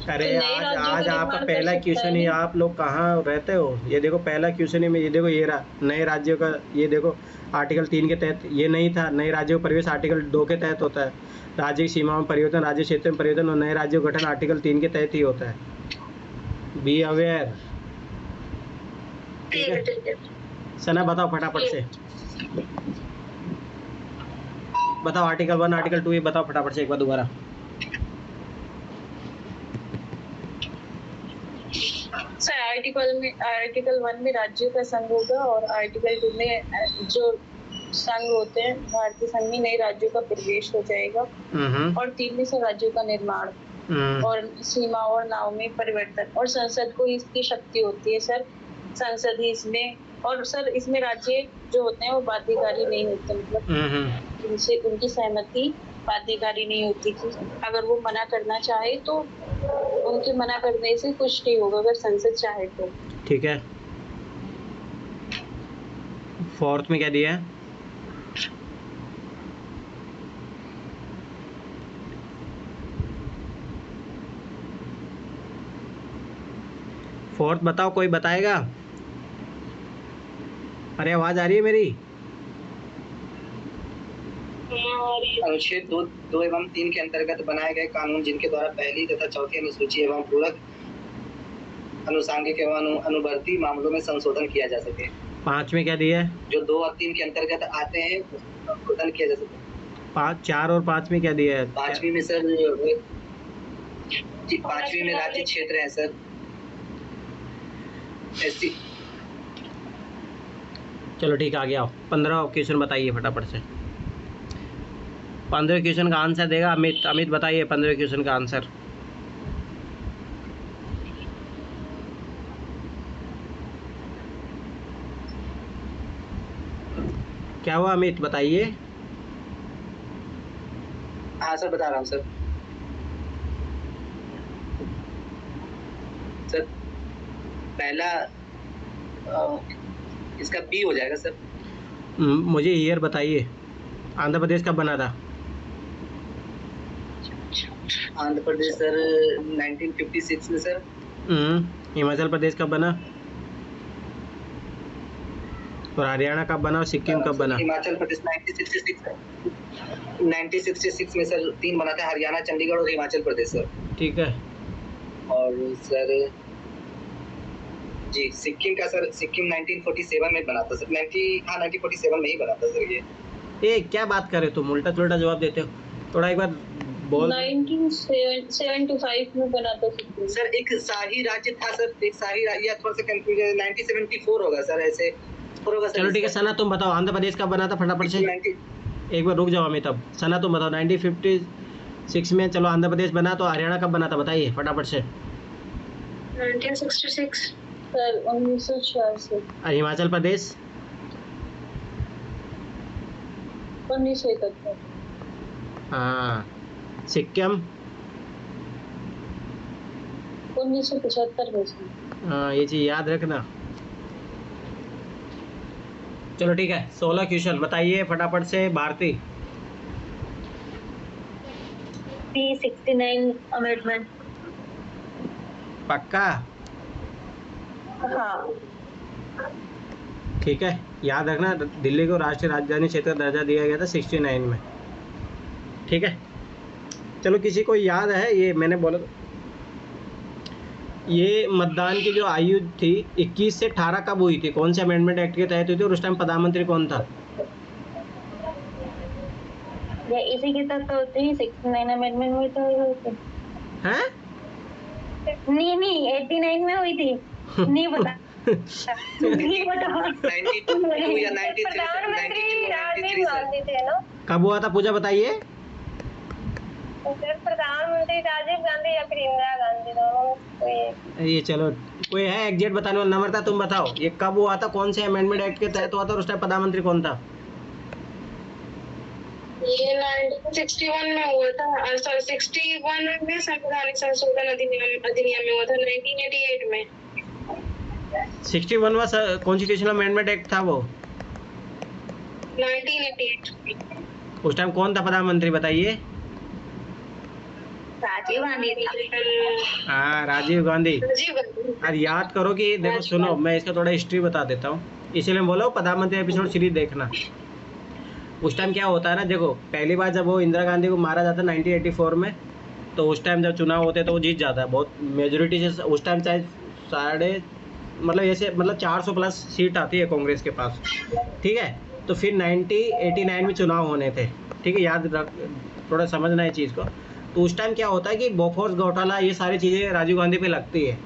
अरे तो नए आज राज्यों आज का आपका निर्माण पहला कर सकता क्वेश्चन ही, है। आप लोग कहाँ रहते हो? ये देखो पहला क्वेश्चन ही में, ये देखो ये रहा नए राज्यों का, ये देखो आर्टिकल 3 के तहत ये नहीं था। नए राज्यों का प्रवेश आर्टिकल 2 के तहत होता है, राज्य की सीमाओं में परिवर्तन, राज्य क्षेत्र में परिवर्तन और नए राज्यों का गठन आर्टिकल 3 के तहत ही होता है। Be aware. ठीक है सना बताओ फटाफट से, बताओ आर्टिकल 1 आर्टिकल 2 ये बताओ फटाफट से एक बार दोबारा। सर आर्टिकल 1 में राज्यों का संघ होगा, और आर्टिकल 2 में जो संघ होते हैं भारतीय संघ में नए राज्यों का प्रवेश हो जाएगा, और 3 में से राज्यों का निर्माण और सीमा और नाव में परिवर्तन, और संसद को इसकी शक्ति होती है सर, संसद ही इसमें, और सर इसमें राज्य जो होते हैं वो बाध्यकारी नहीं होते, मतलब उनसे उनकी सहमति बाध्यकारी नहीं होती थी। अगर वो मना करना चाहे तो उनके मना करने से कुछ नहीं होगा, अगर संसद चाहे तो। ठीक है। 4th में क्या दिया है? फोर्थ बताओ, कोई बताएगा? अरे आवाज आ रही है मेरी? अनुच्छेद 2 एवं 3 के अंतर्गत बनाए गए कानून जिनके द्वारा पहली तथा चौथी अनुसूची एवं पूरक अनुसांगिक एवं अनुवर्ती मामलों में संशोधन किया जा सके। 5 में क्या दिया है? जो 2 और 3 के अंतर्गत आते हैं संशोधन किया जा सके। 5, 4 और 5 में क्या दिया है? 5वीं में सर जी 5वीं में राज्य क्षेत्र है सर, ऐसी। चलो ठीक है आगे आओ। 15 क्वेश्चन बताइए फटाफट से। 15 क्वेश्चन का आंसर देगा अमित। अमित बताइए 15 क्वेश्चन का आंसर। क्या हुआ अमित बताइए। हाँ सर बता रहा हूँ सर। सर पहला इसका बी हो जाएगा सर। मुझे ईयर बताइए, आंध्र प्रदेश कब बना था? आंध्र प्रदेश सर 1956 में सर। हिमाचल प्रदेश कब बना? और हरियाणा कब बना और सिक्किम कब बना? हिमाचल प्रदेश 1966 में सर 3 बना था, हरियाणा, चंडीगढ़ और हिमाचल प्रदेश सर। ठीक है। और सर जी सिक्किम का सर, सिक्किम 1947 में बना था सर। 1947 में ही बना था सर ये। क्या बात कर रहे हो तुम, उल्टा तुल्टा जवाब देते हो। थोड़ा एक बार बोल। 1975 में बना था सिक्किम। सर एक शाही राज्य था सर, एक शाही राज्य, या थोड़ा सा कंफ्यूजन, 1974 होगा सर, ऐसे होगा सर। चलो ठीक है सना तुम बताओ आंध्र प्रदेश कब बना था फटाफट से। एक बार रुक जाओ अमित, तब सना तुम बताओ 1956 में चलो आंध्र प्रदेश बना, तो हरियाणा कब बना था बताइए फटाफट से। 1966 सर 1986। और हिमाचल प्रदेश 1971। हाँ। सिक्किम 1975 में। हाँ ये चीज़ याद रखना। चलो ठीक है 16 क्वेश्चन बताइए फटाफट से भारती। P69 amendment. पक्का? हाँ। ठीक है, याद रखना दिल्ली को राष्ट्रीय राजधानी क्षेत्र का दर्जा दिया गया था 69 में। ठीक है, चलो किसी को याद है ये मैंने बोला ये मतदान की जो आयु थी 21 से 18 कब हुई थी, कौन से अमेंडमेंट एक्ट के तहत हुई थी और उस टाइम प्रधानमंत्री कौन था? या इसी के तहत तो होती है 69 अमेंडमेंट में तो हुई थी। हैं? नहीं 89 में हुई थी। नहीं पता। नहीं पता। 92 या 93 प्रधानमंत्री राजीव गांधी थे ना? कब हुआ था पूजा बताइए? फिर प्रधानमंत्री राजीव गांधी या फिर इंदिरा गांधी, दोनों में कोई एक। ये चलो कोई है एग्जैक्ट बताने वाला? नम्रता तुम बताओ ये कब हुआ था, कौन से अमेंडमेंट एक्ट के तहत हुआ था और उस टाइम प्रधानमंत्री कौन था? ये 1961 में हुआ था, सॉरी 61 में संवैधानिक संशोधन अधिनियम में हुआ था, 1988 में। 61वां कॉन्स्टिट्यूशनल अमेंडमेंट एक्ट था वो? 1988। उस टाइम कौन था प्रधानमंत्री बताइए? राजीव गांधी था। हाँ राजीव गांधी। राजीव गांधी। अब याद करो कि देखो सुनो मैं इसका थोड़ा हिस्ट्री बता देता हूँ, इसीलिए बोलो प्रधानमंत्री एपिसोड सीरीज देखना। उस टाइम क्या होता है ना, देखो पहली बार जब वो इंदिरा गांधी को मारा जाता है 1984 में, तो उस टाइम जब चुनाव होते हैं तो वो जीत जाता है बहुत मेजोरिटी से। उस टाइम चाहे ऐसे 400 प्लस सीट आती है कांग्रेस के पास। ठीक है, तो फिर 1989 में चुनाव होने थे। ठीक है, याद रख थोड़ा समझना है चीज़ को। तो उस टाइम क्या होता है कि बोफोर्स घोटाला ये सारी चीज़ें राजीव गांधी पे लगती है।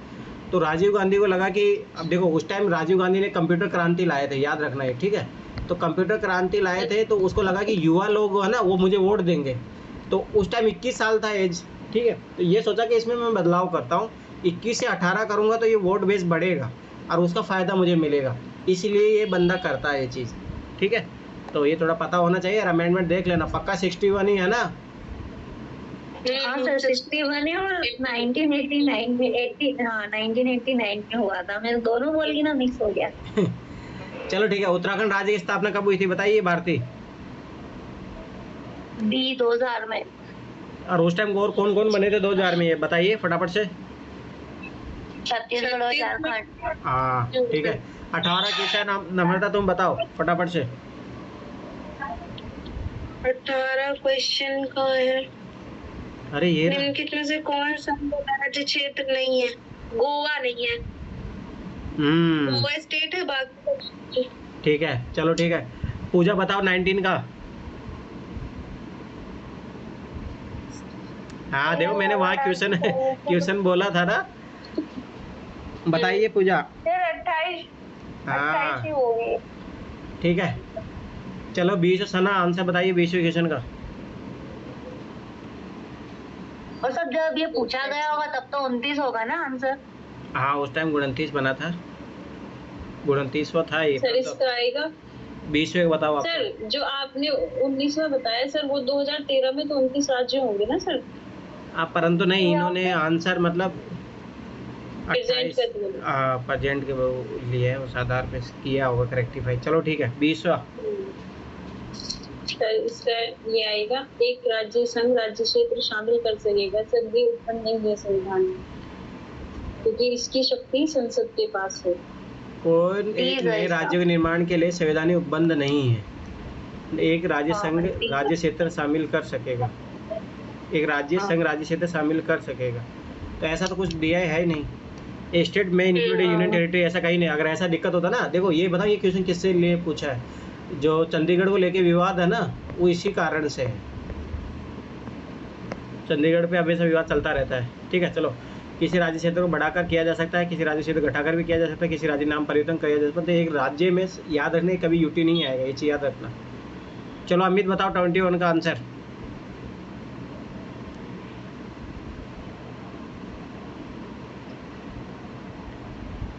तो राजीव गांधी को लगा कि अब देखो उस टाइम राजीव गांधी ने कंप्यूटर क्रांति लाए थे, याद रखना है। ठीक है, तो कंप्यूटर क्रांति लाए थे तो उसको लगा कि युवा लोग है ना वो मुझे वोट देंगे। तो उस टाइम 21 साल था एज। ठीक है, तो ये सोचा कि इसमें मैं बदलाव करता हूँ, 21 से 18 करूँगा तो ये वोट बेस बढ़ेगा और उसका फ़ायदा मुझे मिलेगा, इसलिए ये बंदा करता है ये चीज़। ठीक है, तो ये थोड़ा पता होना चाहिए। अमेंडमेंट देख लेना, पक्का 61 ही है ना? हाँ सर 61 है और 1989 में 1989 में हुआ था। मैं दोनों बोल के ना मिक्स हो गया। चलो ठीक है, उत्तराखंड राज्य की स्थापना कब हुई थी बताइए भारती? 2000 में। और उस टाइम और कौन कौन बने थे 2000 में, ये बताइए फटाफट से। छत्तीसगढ़ और झारखंड। हाँ ठीक है, 18 किस है नाम? नम्रता तुम बताओ फटाफट से। 18 क्वेश्चन का है। अरे ये निम्नलिखित में से कौन सा राज्य क्षेत्र नहीं है? गोवा नहीं है। गोवा स्टेट है, बाकी ठीक है, चलो ठीक है। पूजा बताओ 19 का। हाँ देखो मैंने वहाँ क्वेश्चन बोला था ना, बताइए पूजा। फिर 28 हाँ ही होगी। ठीक है, चलो 20 सना आंसर बताइए 20वें क्वेश्चन का। और सब जब ये पूछा गया होगा तब तो 29 होगा ना आंसर? हाँ उस टाइम 29 बना था, 29वां था ये। सर इसका आएगा 20वें बताओ आप। सर जो आपने 19वां बताया सर वो 2013 में तो 29 राज्य होंगे ना सर? आप परंतु नहीं, इन्होंने आंसर मतलब 28 प्रेजेंट के वो लिए है, उस आधार पे किया होगा करेक्टिफाई। चलो ठीक है 20वां। सर इसका ये आएगा, एक राज्य संघ राज्य क्षेत्र शामिल कर सकेगा सर, ये उत्पन्न नहीं है संविधान में क्योंकि इसकी शक्ति संसद के पास है। कोई एक नए राज्य के निर्माण के लिए संवैधानिक उपबंध नहीं है। एक राज्य संघ राज्य क्षेत्र शामिल कर सकेगा, एक राज्य संघ राज्य क्षेत्र शामिल कर सकेगा, तो ऐसा तो कुछ दिया है ही नहीं। स्टेट में इंक्लूडेड यूनियन टेरिटरी ऐसा कहीं नहीं। अगर ऐसा दिक्कत होता ना, देखो ये बताओ ये क्वेश्चन किससे लिए पूछा है, जो चंडीगढ़ को लेके विवाद है ना वो इसी कारण से है। चंडीगढ़ पे हमेशा विवाद चलता रहता है। ठीक है, चलो किसी राज्य क्षेत्र को बढ़ाकर किया जा सकता है, किसी राज्य क्षेत्र को घटाकर भी किया जा सकता है, किसी राज्य नाम परिवर्तन किया जा सकता है। एक राज्य में याद रखने कभी यूटी नहीं आएगा, ये चीज़ याद रखना। चलो अमित बताओ 21 का आंसर।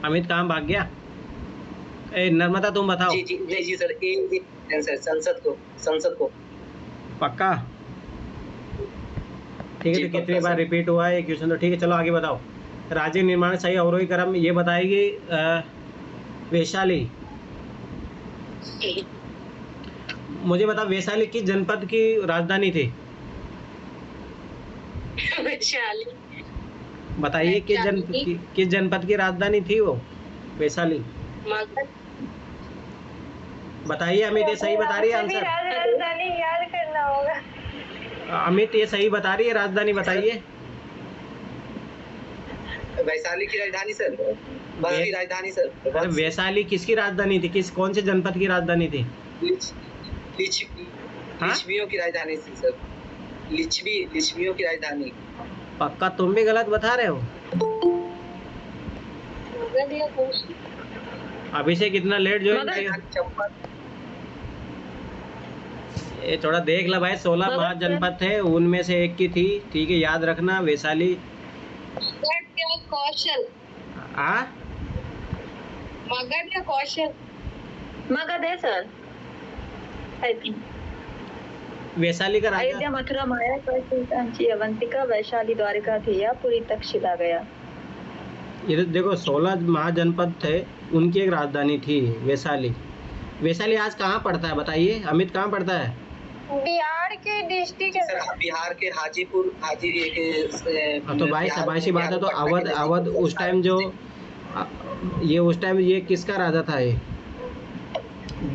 अमित कहाँ भाग गया? नर्मदा तुम बताओ। जी सर, ए आंसर संसद को पक्का? ठीक है, तो कितनी बार रिपीट हुआ है क्वेश्चन? तो ठीक है, चलो आगे बताओ। राज्य निर्माण सही अवरोही क्रम ये बताएगी वैशाली। मुझे बता वैशाली किस जनपद की राजधानी थी? वैशाली। बताइए किस जनपद की राजधानी थी वो? वैशाली। मगध। बताइए अमित, ये सही बता रही है सभी आंसर? राजधानी याद करना होगा। अमित ये सही बता रही है, राजधानी बताइए। वैशाली की राजधानी सर, मगध की राजधानी सर। अरे वैशाली किसकी राजधानी थी? कौन से जनपद की राजधानी थी? लिच्छवियों की राजधानी थी सर। लिच्छवियों की राजधानी। पक्का तुम भी गलत बता रहे हो? मगध या कौशल। अभिषेक इतना लेट ज्वाइन किया? ये थोड़ा देख लो भाई, 16 महाजनपद थे, उनमें से एक की थी, ठीक है, याद रखना वैशाली। मगध या कौशल। हाँ मगध या कौशल। मगध है सर, आई थिंक। वैशाली का अयोध्या, राजा। मथुरा, माया, कांची, अवंतिका, वैशाली, द्वारिका, थिया, पुरी, तक्षशिला गया। ये देखो 16 महाजनपद थे, उनकी एक राजधानी थी वैशाली। वैशाली आज कहाँ पड़ता है बताइए? अमित कहाँ पड़ता है? बिहार के डिस्ट्रिक्ट सर बिहार के हाजीपुर तो भाई सबाइशी बात है। तो अवध उस टाइम जो उस टाइम ये किसका राजा था? ये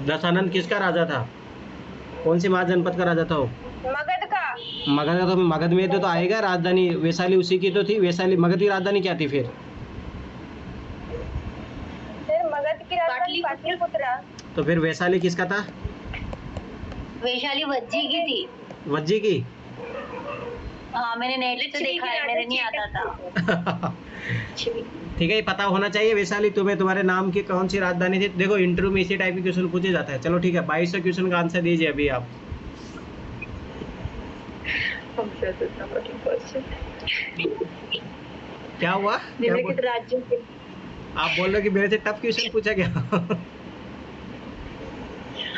दशानंद किसका राजा था? कौन सी महाजनपद का राजा था वो? मगध का। मगध का। तो मगध में तो आएगा राजधानी, वैशाली उसी की तो थी। वैशाली मगध की राजधानी क्या थी फिर? मगध की राजधानी पाटलिपुत्र। तो फिर वैशाली किसका था? वैशाली वज्जी की थी। वज्जी की? हाँ मैंने नेट से देखा है, मेरे नहीं आता था। ठीक है, ये पता होना चाहिए वैशाली तुम्हें, तुम्हारे नाम की कौन सी राजधानी थी। देखो इंटरव्यू में इसी टाइप के क्वेश्चन पूछे जाते हैं। चलो ठीक है, 2200 क्वेश्चन का आंसर दीजिए अभी आप। क्या हुआ? निम्नलिखित राज्यों के आप बोल रहे हो कि मेरे से टफ क्वेश्चन पूछा गया?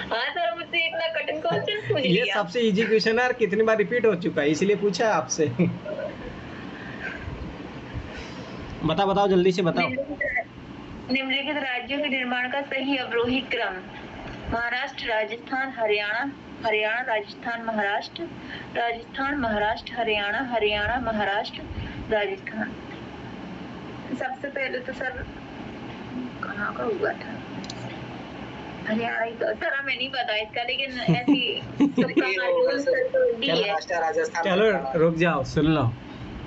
हाँ सर, मुझसे इतना कठिन क्वेश्चन पूछ ये लिया। सबसे इजी क्वेश्चन है और कितनी बार रिपीट हो चुका है, इसलिए पूछा है आपसे। बताओ जल्दी से बताओ। निम्नलिखित राज्यों के निर्माण का सही अवरोही क्रम? महाराष्ट्र, राजस्थान, हरियाणा, हरियाणा, राजस्थान, महाराष्ट्र, राजस्थान, महाराष्ट्र, हरियाणा, हरियाणा, महाराष्ट्र, राजस्थान। सबसे पहले तो सर कहाँ का हुआ था? हरियाणा ही तो सर, हमें नहीं पता इसका, लेकिन ऐसी राजस्थान। चलो रुक जाओ, सुन लो।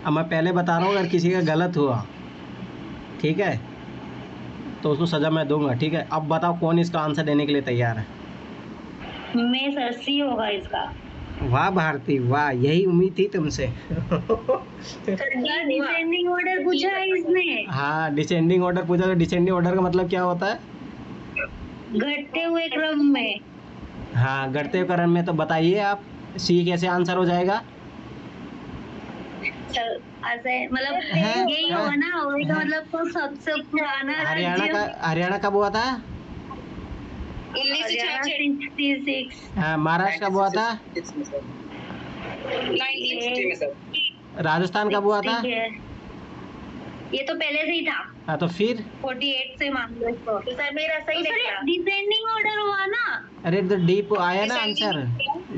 अब मैं पहले बता रहा हूँ, अगर किसी का गलत हुआ ठीक है तो उसको सजा मैं दूंगा, ठीक है। अब बताओ कौन इसका आंसर देने के लिए तैयार है? मैं सर सी होगा इसका। वाह भारती वाह, यही उम्मीद थी तुमसे। डिसेंडिंग ऑर्डर पूछा है इसने। हाँ डिसेंडिंग ऑर्डर पूछा। तो डिसेंडिंग ऑर्डर का मतलब क्या होता है? घटते हुए क्रम में। हाँ घटते हुए क्रम में। तो बताइए आप, सी कैसे आंसर हो जाएगा? सर ऐसे मतलब है? यही होगा ना, वही का मतलब तो सबसे पुराना हरियाणा कब हुआ था? 1966। हाँ महाराष्ट्र कब हुआ था? 1960 में सर। राजस्थान कब हुआ था? ये तो पहले से ही था। हाँ तो फिर 48 से मान लो इसको। तो सर मेरा सही लगा। डिसेंडिंग ऑर्डर हुआ ना। अरे तो डीप आया ना आंसर।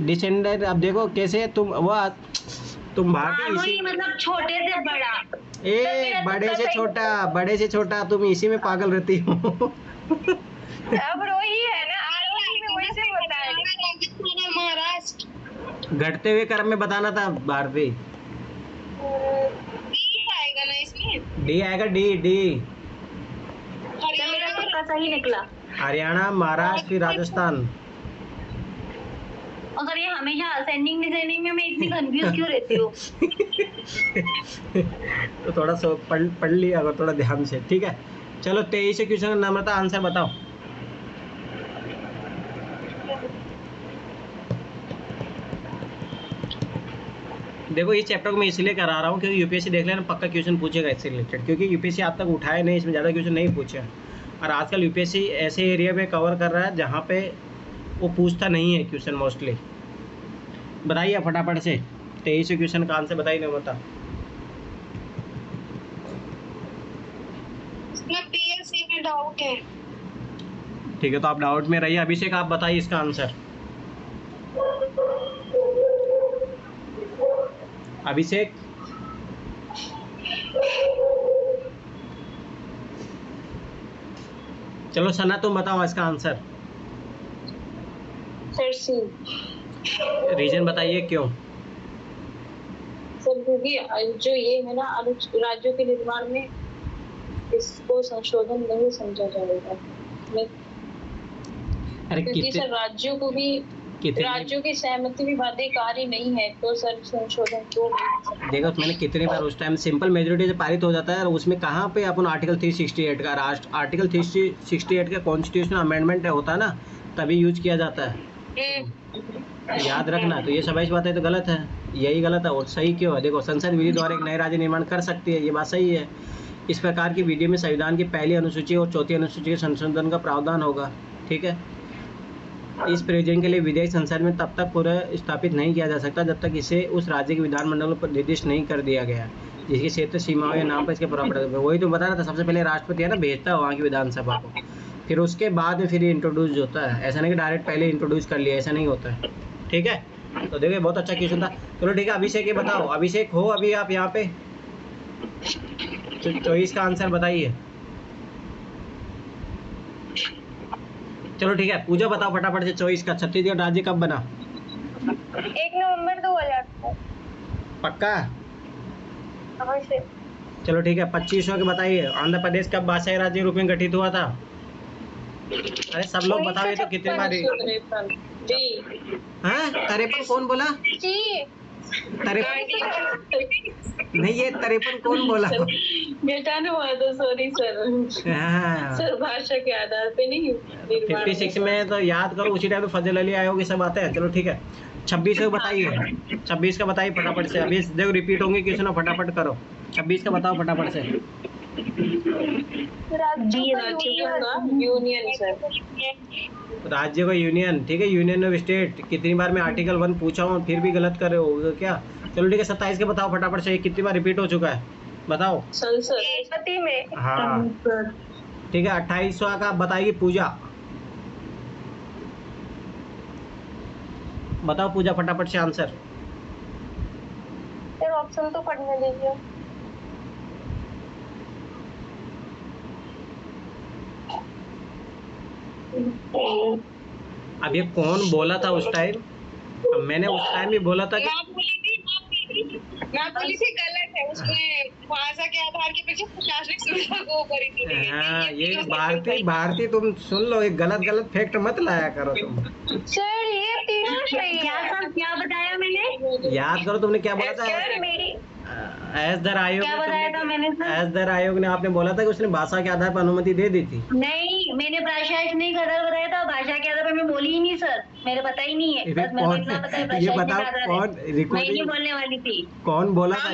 डिसेंडेंट। अब देखो कैसे तुम भाभी इसी मतलब छोटे से बड़ा। बड़े से छोटा तुम इसी में पागल रहती हो। अब रोही है ना, आरोही में वैसे होता है। राजस्थान, महाराष्ट्र। घटते हुए क्रम में बताना था भारती। डी आएगा ना इसमें? डी आएगा, डी। हरियाणा का सही निकला। हरियाणा, महाराष्ट्र, फिर राजस्थान। अगर ये हमेशा असेंडिंग डिसेंडिंग में मैं इतनी कंफ्यूज क्यों रहती हूँ? तो थोड़ा सा पढ़ लिया अगर थोड़ा ध्यान से, ठीक है। चलो 23 क्वेश्चन का नम्रता आंसर बताओ। देखो इस चैप्टर को मैं इसलिए करा रहा हूँ क्योंकि यूपीएससी देख लेना पक्का क्वेश्चन पूछेगा इससे रिलेटेड, क्योंकि यूपीएससी आज तक उठाए नहीं, इसमें ज़्यादा क्वेश्चन नहीं पूछे। और आजकल यूपीएससी ऐसे एरिया में कवर कर रहा है जहाँ पे वो पूछता नहीं है क्वेश्चन मोस्टली। बताइए फटाफट से 23 क्वेश्चन का आंसर बताइए नम्रता। इसमें पीएससी में डाउट है। ठीक है तो आप डाउट में रहिए। अभिषेक आप बताइए इसका आंसर। अभिषेक चलो सना तुम बताओ इसका आंसर। सर सी। रीजन बताइए क्यों। सर क्योंकि जो ये है ना राज्यों के निर्माण में इसको संशोधन नहीं समझा जाएगा। अरे क्योंकि सर राज्यों की सहमति भी बाध्यकारी नहीं है, तो सर संशोधन तो देखो मैंने कितनी बार उस टाइम सिंपल मेजोरिटी से पारित हो जाता है, और उसमें कहाँ पे अपन आर्टिकल 368 का आर्टिकल 368 का कॉन्स्टिट्यूशनल अमेंडमेंट होता है ना, तभी यूज किया जाता है। याद रखना। तो ये सब ऐसी बातें तो गलत है, यही गलत है। और सही क्यों है? देखो संसद विधि द्वारा एक नए राज्य निर्माण कर सकती है, ये बात सही है। इस प्रकार की विधि में संविधान की पहली अनुसूची और चौथी अनुसूची के संशोधन का प्रावधान होगा। ठीक है। इस प्रयोजन के लिए विधेयक संसद में तब तक पूरा स्थापित नहीं किया जा सकता जब तक इसे उस राज्य के विधानमंडल पर निर्दिष्ट नहीं कर दिया गया जिसकी क्षेत्र सीमाओं या नाम पर इसके प्रभाव पड़ेगा। वही तो बता रहा था, सबसे पहले राष्ट्रपति है ना भेजता है वहाँ की विधानसभा को, फिर उसके बाद में फिर इंट्रोड्यूस होता है। ऐसा नहीं कि डायरेक्ट पहले इंट्रोड्यूस कर लिया, ऐसा नहीं होता है। ठीक है। तो देखिए बहुत अच्छा क्वेश्चन था। चलो ठीक है, अभिषेक ये बताओ, अभिषेक हो अभी आप यहाँ पे, तो इसका आंसर बताइए। चलो ठीक है, पूजा बताओ फटाफट से, 24 का छत्तीसगढ़ राज्य कब बना? 1 नवंबर 2000 पक्का? अवश्य। चलो ठीक है, 25वां के बताइए। आंध्र प्रदेश कब भाषाई राज्य रूप में गठित हुआ था? अरे सब लोग बताओ, ये तो कितनी बार। हाँ 53 कौन बोला? जी 53 नहीं, ये 53 कौन बोला? घटाने हुआ था, सॉरी सर। हाँ सर भाषा के आधार पे नहीं, 56 में तो याद करो, उसी टाइम तो फजल अली आयोग ये सब आते हैं। चलो ठीक है, 26 का बताइए। 26 का बताइए फटाफट से। अभी देखो रिपीट होंगे क्वेश्चन, फटाफट करो। 26 का बताओ फटाफट से। Union sir. राज्य का यूनियन। ठीक है, यूनियन ऑफ स्टेट। कितनी बार मैं आर्टिकल 1 पूछा हूँ फिर भी गलत कर रहे हो क्या? चलो ठीक है, 27 के बताओ फटाफट से। कितनी बार रिपीट हो चुका है बताओ। संसद में। हाँ ठीक है, 28वां का बताइए पूजा। बताओ पूजा फटाफट से आंसर। फिर ऑप्शन तो पढ़ने दीजिए। अब ये कौन बोला था उस टाइम? मैंने उस टाइम भी बोला था कि मैं बोली थी गलत है, उसमें भाषा के आधार के पीछे प्रशासनिक सुविधा को ऊपर ही। हाँ ये भारती तुम सुन लो, ये गलत फैक्ट मत लाया करो तुम। सर ये तीनों सही है। क्या बताया मैंने? याद करो तुमने क्या बोला था? सर मेरी एस दर आयोग क्या बताया था मैंने सर? एस दर आयोग ने आपने बोला था कि उसने भाषा के आधार पर अनुमति दे दी थी। नहीं, मैंने भाषा नहीं आधार बताया था, भाषा के आधार पर मैं बोली ही नहीं सर, मेरे पता ही नहीं है। बस मेरे को इतना पता है भाषा ये के बताओ आधार कौन है। मैं रिकॉर्डिंग नहीं बोलने वाली थी। कौन बोला था?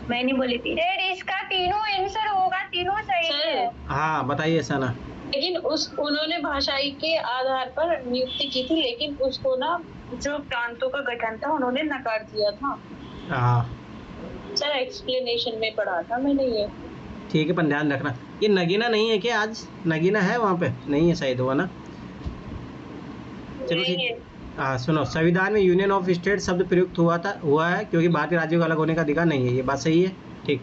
मैं नहीं बोली थी। सर इसका तीनों आंसर होगा, तीनों सही है। हाँ बताइए सना। लेकिन उन्होंने भाषाई के आधार पर नियुक्ति की थी, लेकिन उसको ना जो प्रांतों का गठन था उन्होंने नकार दिया था। हाँ सर एक्सप्लेनेशन में पढ़ा था मैंने ये। ठीक है, पर ध्यान रखना ये नगीना नहीं है क्या? आज नगीना है वहाँ पे? नहीं है शायद, हुआ ना। चलो ठीक। हाँ सुनो, संविधान में यूनियन ऑफ स्टेट शब्द प्रयुक्त हुआ है क्योंकि भारतीय राज्यों का अलग होने का अधिकार नहीं है। ये बात सही है। ठीक,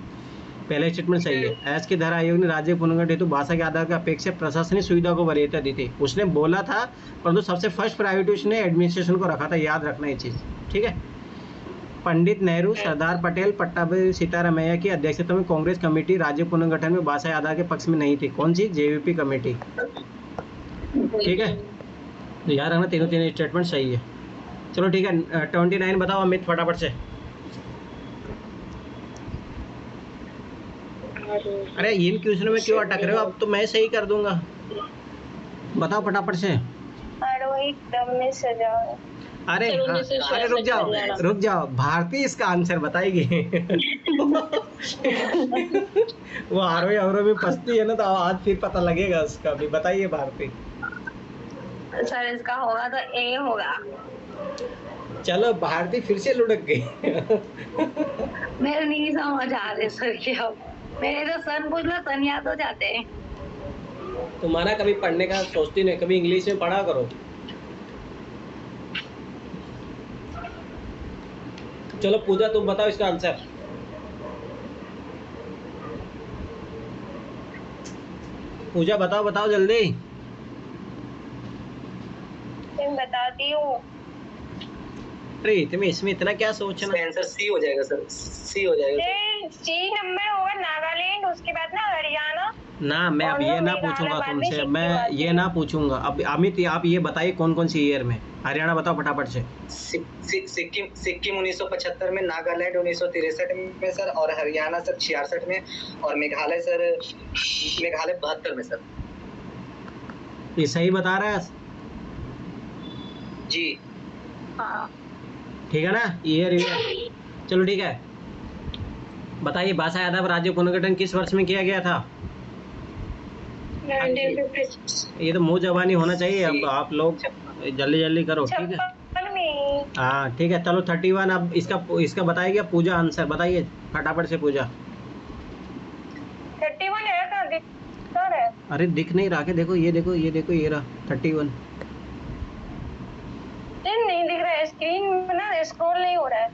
पहला स्टेटमेंट सही है। एस के धारा आयोग ने राज्य पुनर्गठन हेतु भाषा के आधार की अपेक्षा प्रशासनिक सुविधा को वरीयता दी थी। उसने बोला था, परंतु सबसे फर्स्ट प्रायोरिटी उसने एडमिनिस्ट्रेशन को रखा था। याद रखना ये चीज़। ठीक है। पंडित नेहरू, सरदार पटेल, पट्टाभी सीतारामैया की अध्यक्षता में कांग्रेस कमेटी राज्य पुनर्गठन में भाषा आधार के पक्ष में नहीं थी। कौन सी? JVP committee. ठीक है, तो याद रखना तीनों स्टेटमेंट सही है। चलो ठीक है, 29 बताओ अमित फटाफट से। अरे इन क्वेश्चनों में क्यों अटक रहे हो? अब तो मैं सही कर दूंगा, बताओ फटाफट से। आरोही क्रम में सजा। अरे अरे रुक जाओ, भारती इसका आंसर बताएगी। वो आरोही अवरोही में फंसती है ना, तो आज फिर पता लगेगा उसका भी। बताइए भारती। सर इसका होगा तो ए होगा। चलो भारती फिर से लुढ़क गई। मेरे नहीं समझ आ रहे सर क्या। मेरे तो सन पूछ लो, सन याद हो जाते हैं। तुम्हारा कभी पढ़ने का सोचती नहीं, कभी इंग्लिश में पढ़ा करो। चलो पूजा तुम बताओ इसका आंसर। पूजा बताओ बताओ जल्दी। मैं बताती हूँ। अरे तुम्हें इसमें इतना क्या सोचना। इसका आंसर सी हो जाएगा सर, सी हो जाएगा सर। सी नंबर होगा नागालैंड, उसके बाद ना हरियाणा। ना मैं अब ये ना पूछूंगा तुमसे, मैं ये ना पूछूंगा अब। अमित आप ये बताइए कौन कौन सी ईयर में। हरियाणा बताओ फटाफट से। सिक्किम 1975 में, नागालैंड 1963 में सर, और हरियाणा सर 66 में, और मेघालय सर 72 में सर। ये सही बता रहा है जी हाँ। ठीक है ना, ईयर। चलो ठीक है, बताइए भाषा यादव राज्य पुनर्गठन किस वर्ष में किया गया था। 1956। ये तो मुंह जबानी होना चाहिए। अब आप लोग जल्दी जल्दी करो, ठीक है। हाँ ठीक है, चलो 31। अब इसका बताइए पूजा आंसर बताइए फटाफट से पूजा। 31 है का दिखता है। अरे दिख नहीं रहा के, देखो ये देखो ये रहा 31। नहीं दिख रहा है स्क्रीन में ना, स्क्रॉल नहीं हो रहा है।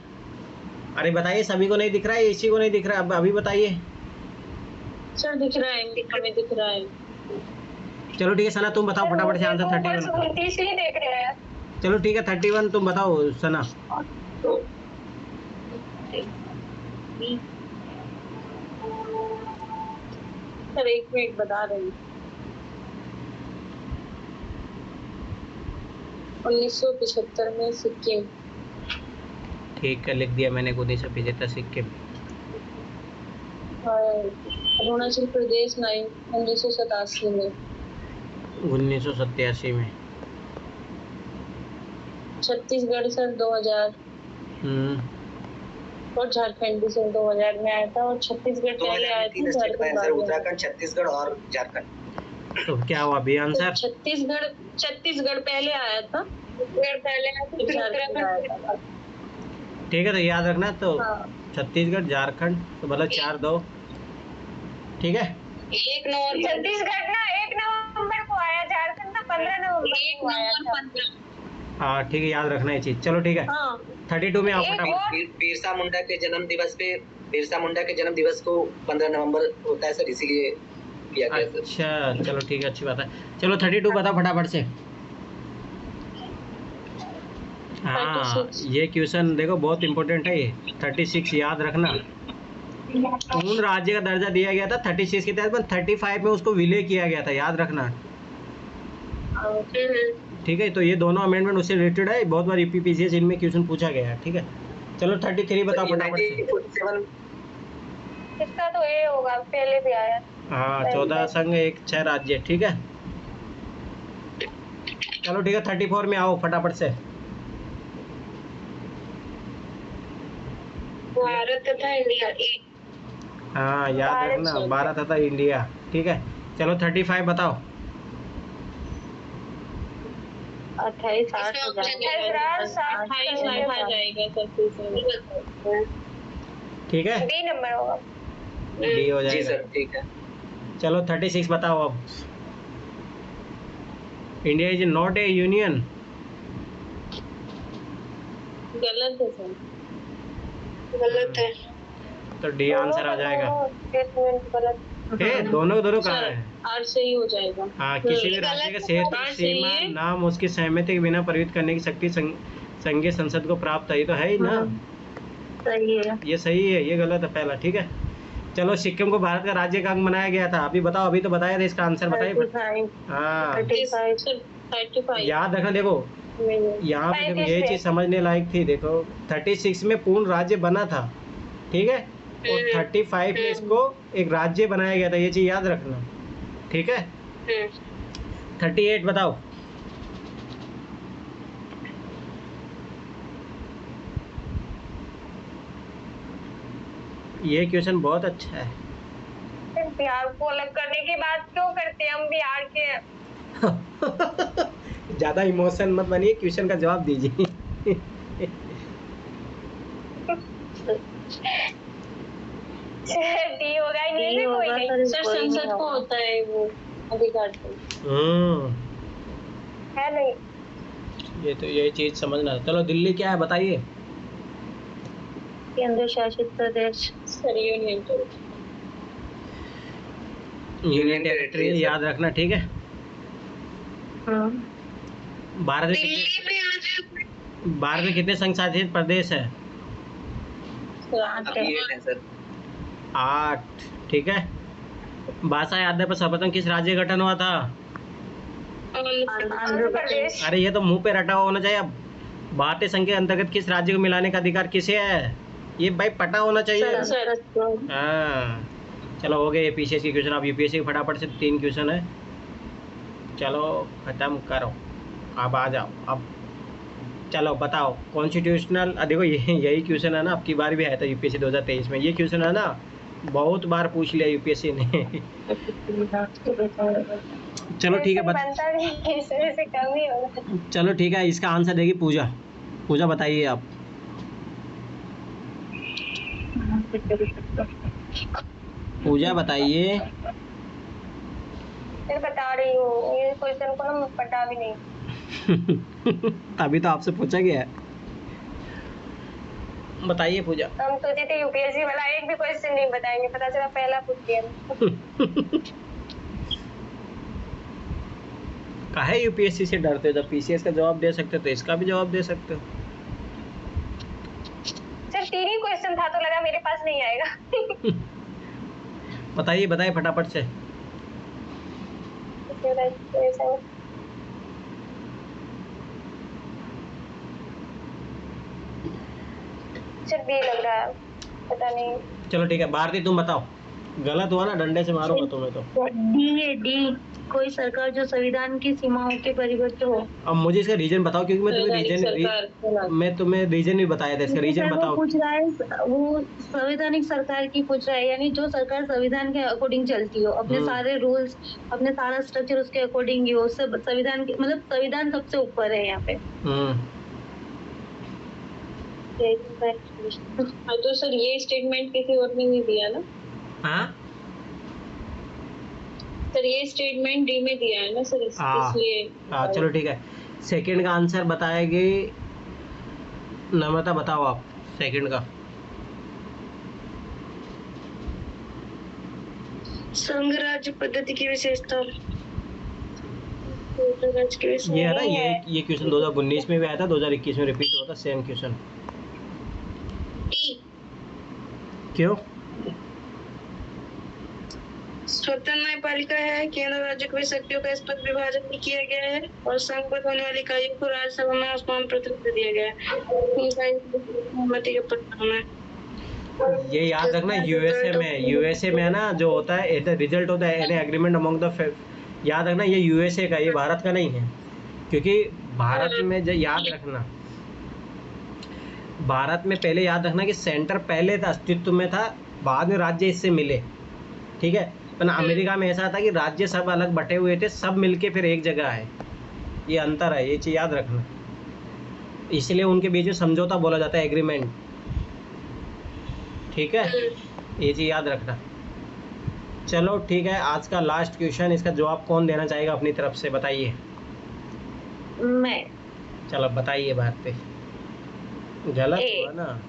अरे बताइए, सभी को नहीं दिख रहा है, इसी को नहीं दिख रहा है। अब अभी बताइए। सर दिख रहा है, हमें दिख रहा है। चलो ठीक है सना, तुम बताओ फटाफट से आंसर 31। 29 ही देख रहे हैं। चलो ठीक है 31 तुम बताओ सना। सर 1 मिनट बता रही हूँ। 1975 में सिक्किम। ठीक है, लिख दिया मैंने 1975 सिक्किम। और अरुणाचल प्रदेश 1987 में। 1987 में। छत्तीसगढ़ सर 2000। और झारखंड भी सर 2000 में आया था, और छत्तीसगढ़ पहले आया था, झारखंड बाद में। उत्तराखंड, छत्तीसगढ़ और झारखंड। तो क्या हुआ अभी आंसर। तो छत्तीसगढ़ पहले आया था, पहले फिर झारखंड आया था। ठीक है, तो याद रखना। तो हाँ। छत्तीसगढ़ झारखंड, तो मतलब 4-2 ठीक है। 1 नवंबर छत्तीसगढ़ ना 1 नवंबर को आया, झारखंड ना 15 नवंबर को आया था। 15। हाँ ठीक है, याद रखना ये चीज। चलो ठीक है, हाँ। 32 में आओ एक फटाफट। बिरसा मुंडा के जन्म दिवस को 15 नवंबर होता है सर, इसीलिए किया गया सर। अच्छा चलो ठीक है, अच्छी बात है। चलो 32 बताओ फटाफट से। हाँ 36। ये क्वेश्चन देखो बहुत इंपॉर्टेंट है ये। 36 याद रखना। पूर्ण राज्य का दर्जा दिया गया था 36 के तहत, पर 35 में उसको विलय किया गया था, याद रखना। ठीक है, तो ये दोनों अमेंडमेंट उससे रिलेटेड है। बहुत बार यूपीपीसीएस इनमें क्वेश्चन पूछा गया है। ठीक है, चलो 33 बताओ फटाफट से। 1947 इसका तो ये होगा, पहले भी आया। हाँ 14 संघ 6 राज्य। ठीक है, चलो ठीक है 34 में आओ फटाफट से। भारत तथा इंडिया। हाँ याद रखना, भारत तथा इंडिया। ठीक है, चलो 35 बताओ। 28 इसमें ऑप्शन क्या है? 28 आ जाएगा सर फिर से। ठीक है, बी नंबर होगा। डी हो जी जाएगा। सर ठीक है। चलो 36 बताओ अब। India is not A union. गलत है सर। गलत है। तो डी आंसर आ जाएगा। स्टेटमेंट गलत। दोनों कहाँ है। आर सही हो जाएगा। हाँ, किसी भी राज्य के क्षेत्र हाँ, सही सीमा है। नाम उसकी सहमति के बिना परिवर्तित करने की शक्ति संघीय संसद को प्राप्त है। ये तो है ही ना। सही है। ये सही है, ये गलत है पहला। ठीक है, चलो सिक्किम को भारत का राज्य का अंग बनाया गया था। अभी बताओ, अभी तो बताया था, इसका आंसर बताइए। 35 हाँ 35 सर 35। याद रखना। देखो यहाँ पे देखो ये चीज समझने लायक थी। देखो 36 में पूर्ण राज्य बना था, ठीक है, और 35 में इसको एक राज्य बनाया गया था। ये चीज याद रखना, ठीक है। 38 बताओ। ये क्वेश्चन बहुत अच्छा है। बिहार को अलग करने की बात क्यों करते हैं हम बिहार के। ज्यादा इमोशन मत बनिए, क्वेश्चन का जवाब दीजिए। डी होगा, इनमें से कोई नहीं। सर संसद को होता है वो अधिकार तो। है नहीं। ये तो ये चीज समझना। चलो दिल्ली क्या है बताइए। केंद्र शासित प्रदेश। Sir union territory. Union territory याद रखना, ठीक है। भारत में दिल्ली कितने में आज भारत में कितने संघ शासित प्रदेश है? अभी 8 है सर। 8, ठीक है। भाषा याद पर सर्वप्रथम किस राज्य का गठन हुआ था? आंध्र प्रदेश। अरे ये तो मुंह पे रटा हुआ होना चाहिए। अब भारतीय संघ के अंतर्गत किस राज्य को मिलाने का अधिकार किसे है? ये भाई पता होना चाहिए। हाँ चलो हो गए ये पीसीएस के क्वेश्चन। अब यूपीएससी के फटाफट से 3 क्वेश्चन है, चलो खत्म करो। अब आ जाओ, अब चलो बताओ कॉन्स्टिट्यूशनल। देखो यही क्वेश्चन है ना, अब की बार भी आया था यूपीएससी 2023 में। ये क्वेश्चन है ना बहुत बार पूछ लिया यूपीएससी ने। चलो ठीक है बनता नहीं, इसमें से कम ही होगा। चलो ठीक है, इसका आंसर देगी पूजा। पूजा बताइए आप। पूजा बताइए। मैं बता रही हूँ, ये क्वेश्चन को ना मैं पता भी नहीं। तभी तो आपसे पूछा गया है। बताइए पूजा। हम सोचे थे यूपीएससी वाला एक भी क्वेश्चन नहीं बताएंगे, पता चला पहला पूछ दिया। काहे यूपीएससी से डरते हो? जब पीसीएस का जवाब दे सकते हो तो इसका भी जवाब दे सकते हो। सिर्फ 3 ही क्वेश्चन था तो लगा मेरे पास नहीं आएगा। बताइए बताइए फटाफट से। सिर्फ बी लग रहा है, पता नहीं। चलो ठीक है, भारती तुम बताओ। गलत हुआ ना डंडे से मारूंगा तुम्हें तो। डी है, डी। कोई सरकार जो संविधान की सीमाओं के परिवर्तन हो। अब मुझे इसका रीजन बताओ, क्योंकि मैं तुम्हें रीजन भी बताया था इसका। रीजन वो बताओ। पूछ रहा है, वो संवैधानिक सरकार की पूछ रहा है, यानी जो सरकार संविधान के अकॉर्डिंग चलती हो, अपने सारे रूल्स, अपने सारा स्ट्रक्चर उसके अकॉर्डिंग ही हो। सब संविधान के, मतलब संविधान सबसे ऊपर है यहाँ पे। हाँ तो सर ये स्टेटमेंट किसी और ने नहीं दिया ना? हाँ सर ये स्टेटमेंट डी में दिया है ना सर, इसलिए। चलो ठीक है, सेकंड का आंसर बताएगी नम्रता। बताओ आप सेकंड का। संघ राज्य पद्धति की विशेषता। ये है ना, ये क्वेश्चन 2019 में भी आया था, 2021 में रिपीट हुआ था सेम क्वेश्चन। क्यों? स्वतंत्र न्यायपालिका है, केंद्र राज्य की शक्तियों का स्पष्ट विभाजन भी किया गया है और संघबद्ध होने वाली इकाइयों को राज्यसभा में असमान प्रतिनिधित्व दिया गया है। ये याद रखना, यूएसए में है ना जो होता है रिजल्ट होता है एन एग्रीमेंट अमंग द। याद रखना ये यूएसए का, ये भारत का नहीं है। क्योंकि भारत में याद रखना, भारत में पहले याद रखना कि सेंटर पहले था, अस्तित्व में था, बाद में राज्य इससे मिले, ठीक है। पर अमेरिका में ऐसा था कि राज्य सब अलग बटे हुए थे, सब मिलके फिर एक जगह है। ये अंतर है, ये चीज़ याद रखना। इसलिए उनके बीच में समझौता बोला जाता है, एग्रीमेंट, ठीक है। ये चीज़ याद रखना। चलो ठीक है, आज का लास्ट क्वेश्चन, इसका जवाब कौन देना चाहेगा अपनी तरफ से? बताइए। मैं। चलो बताइए भारती। गलत हुआ ना,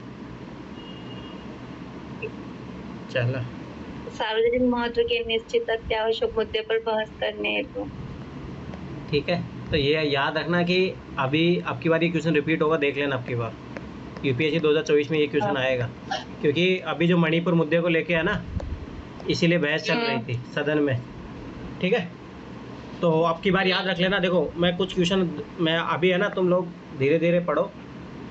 चलो। सार्वजनिक महत्व के निश्चित अत्यावश्यक मुद्दे पर बहस करने हेतु। ठीक है, तो ये याद रखना कि अभी आपकी बार ये क्वेश्चन रिपीट होगा, देख लेना आपकी बार। यूपीएससी 2024 में ये क्वेश्चन आएगा, क्योंकि अभी जो मणिपुर मुद्दे को लेके है ना, इसीलिए बहस चल रही थी सदन में, ठीक है। तो आपकी बार याद रख लेना। देखो मैं कुछ क्वेश्चन, मैं अभी है ना, तुम लोग धीरे धीरे पढ़ो।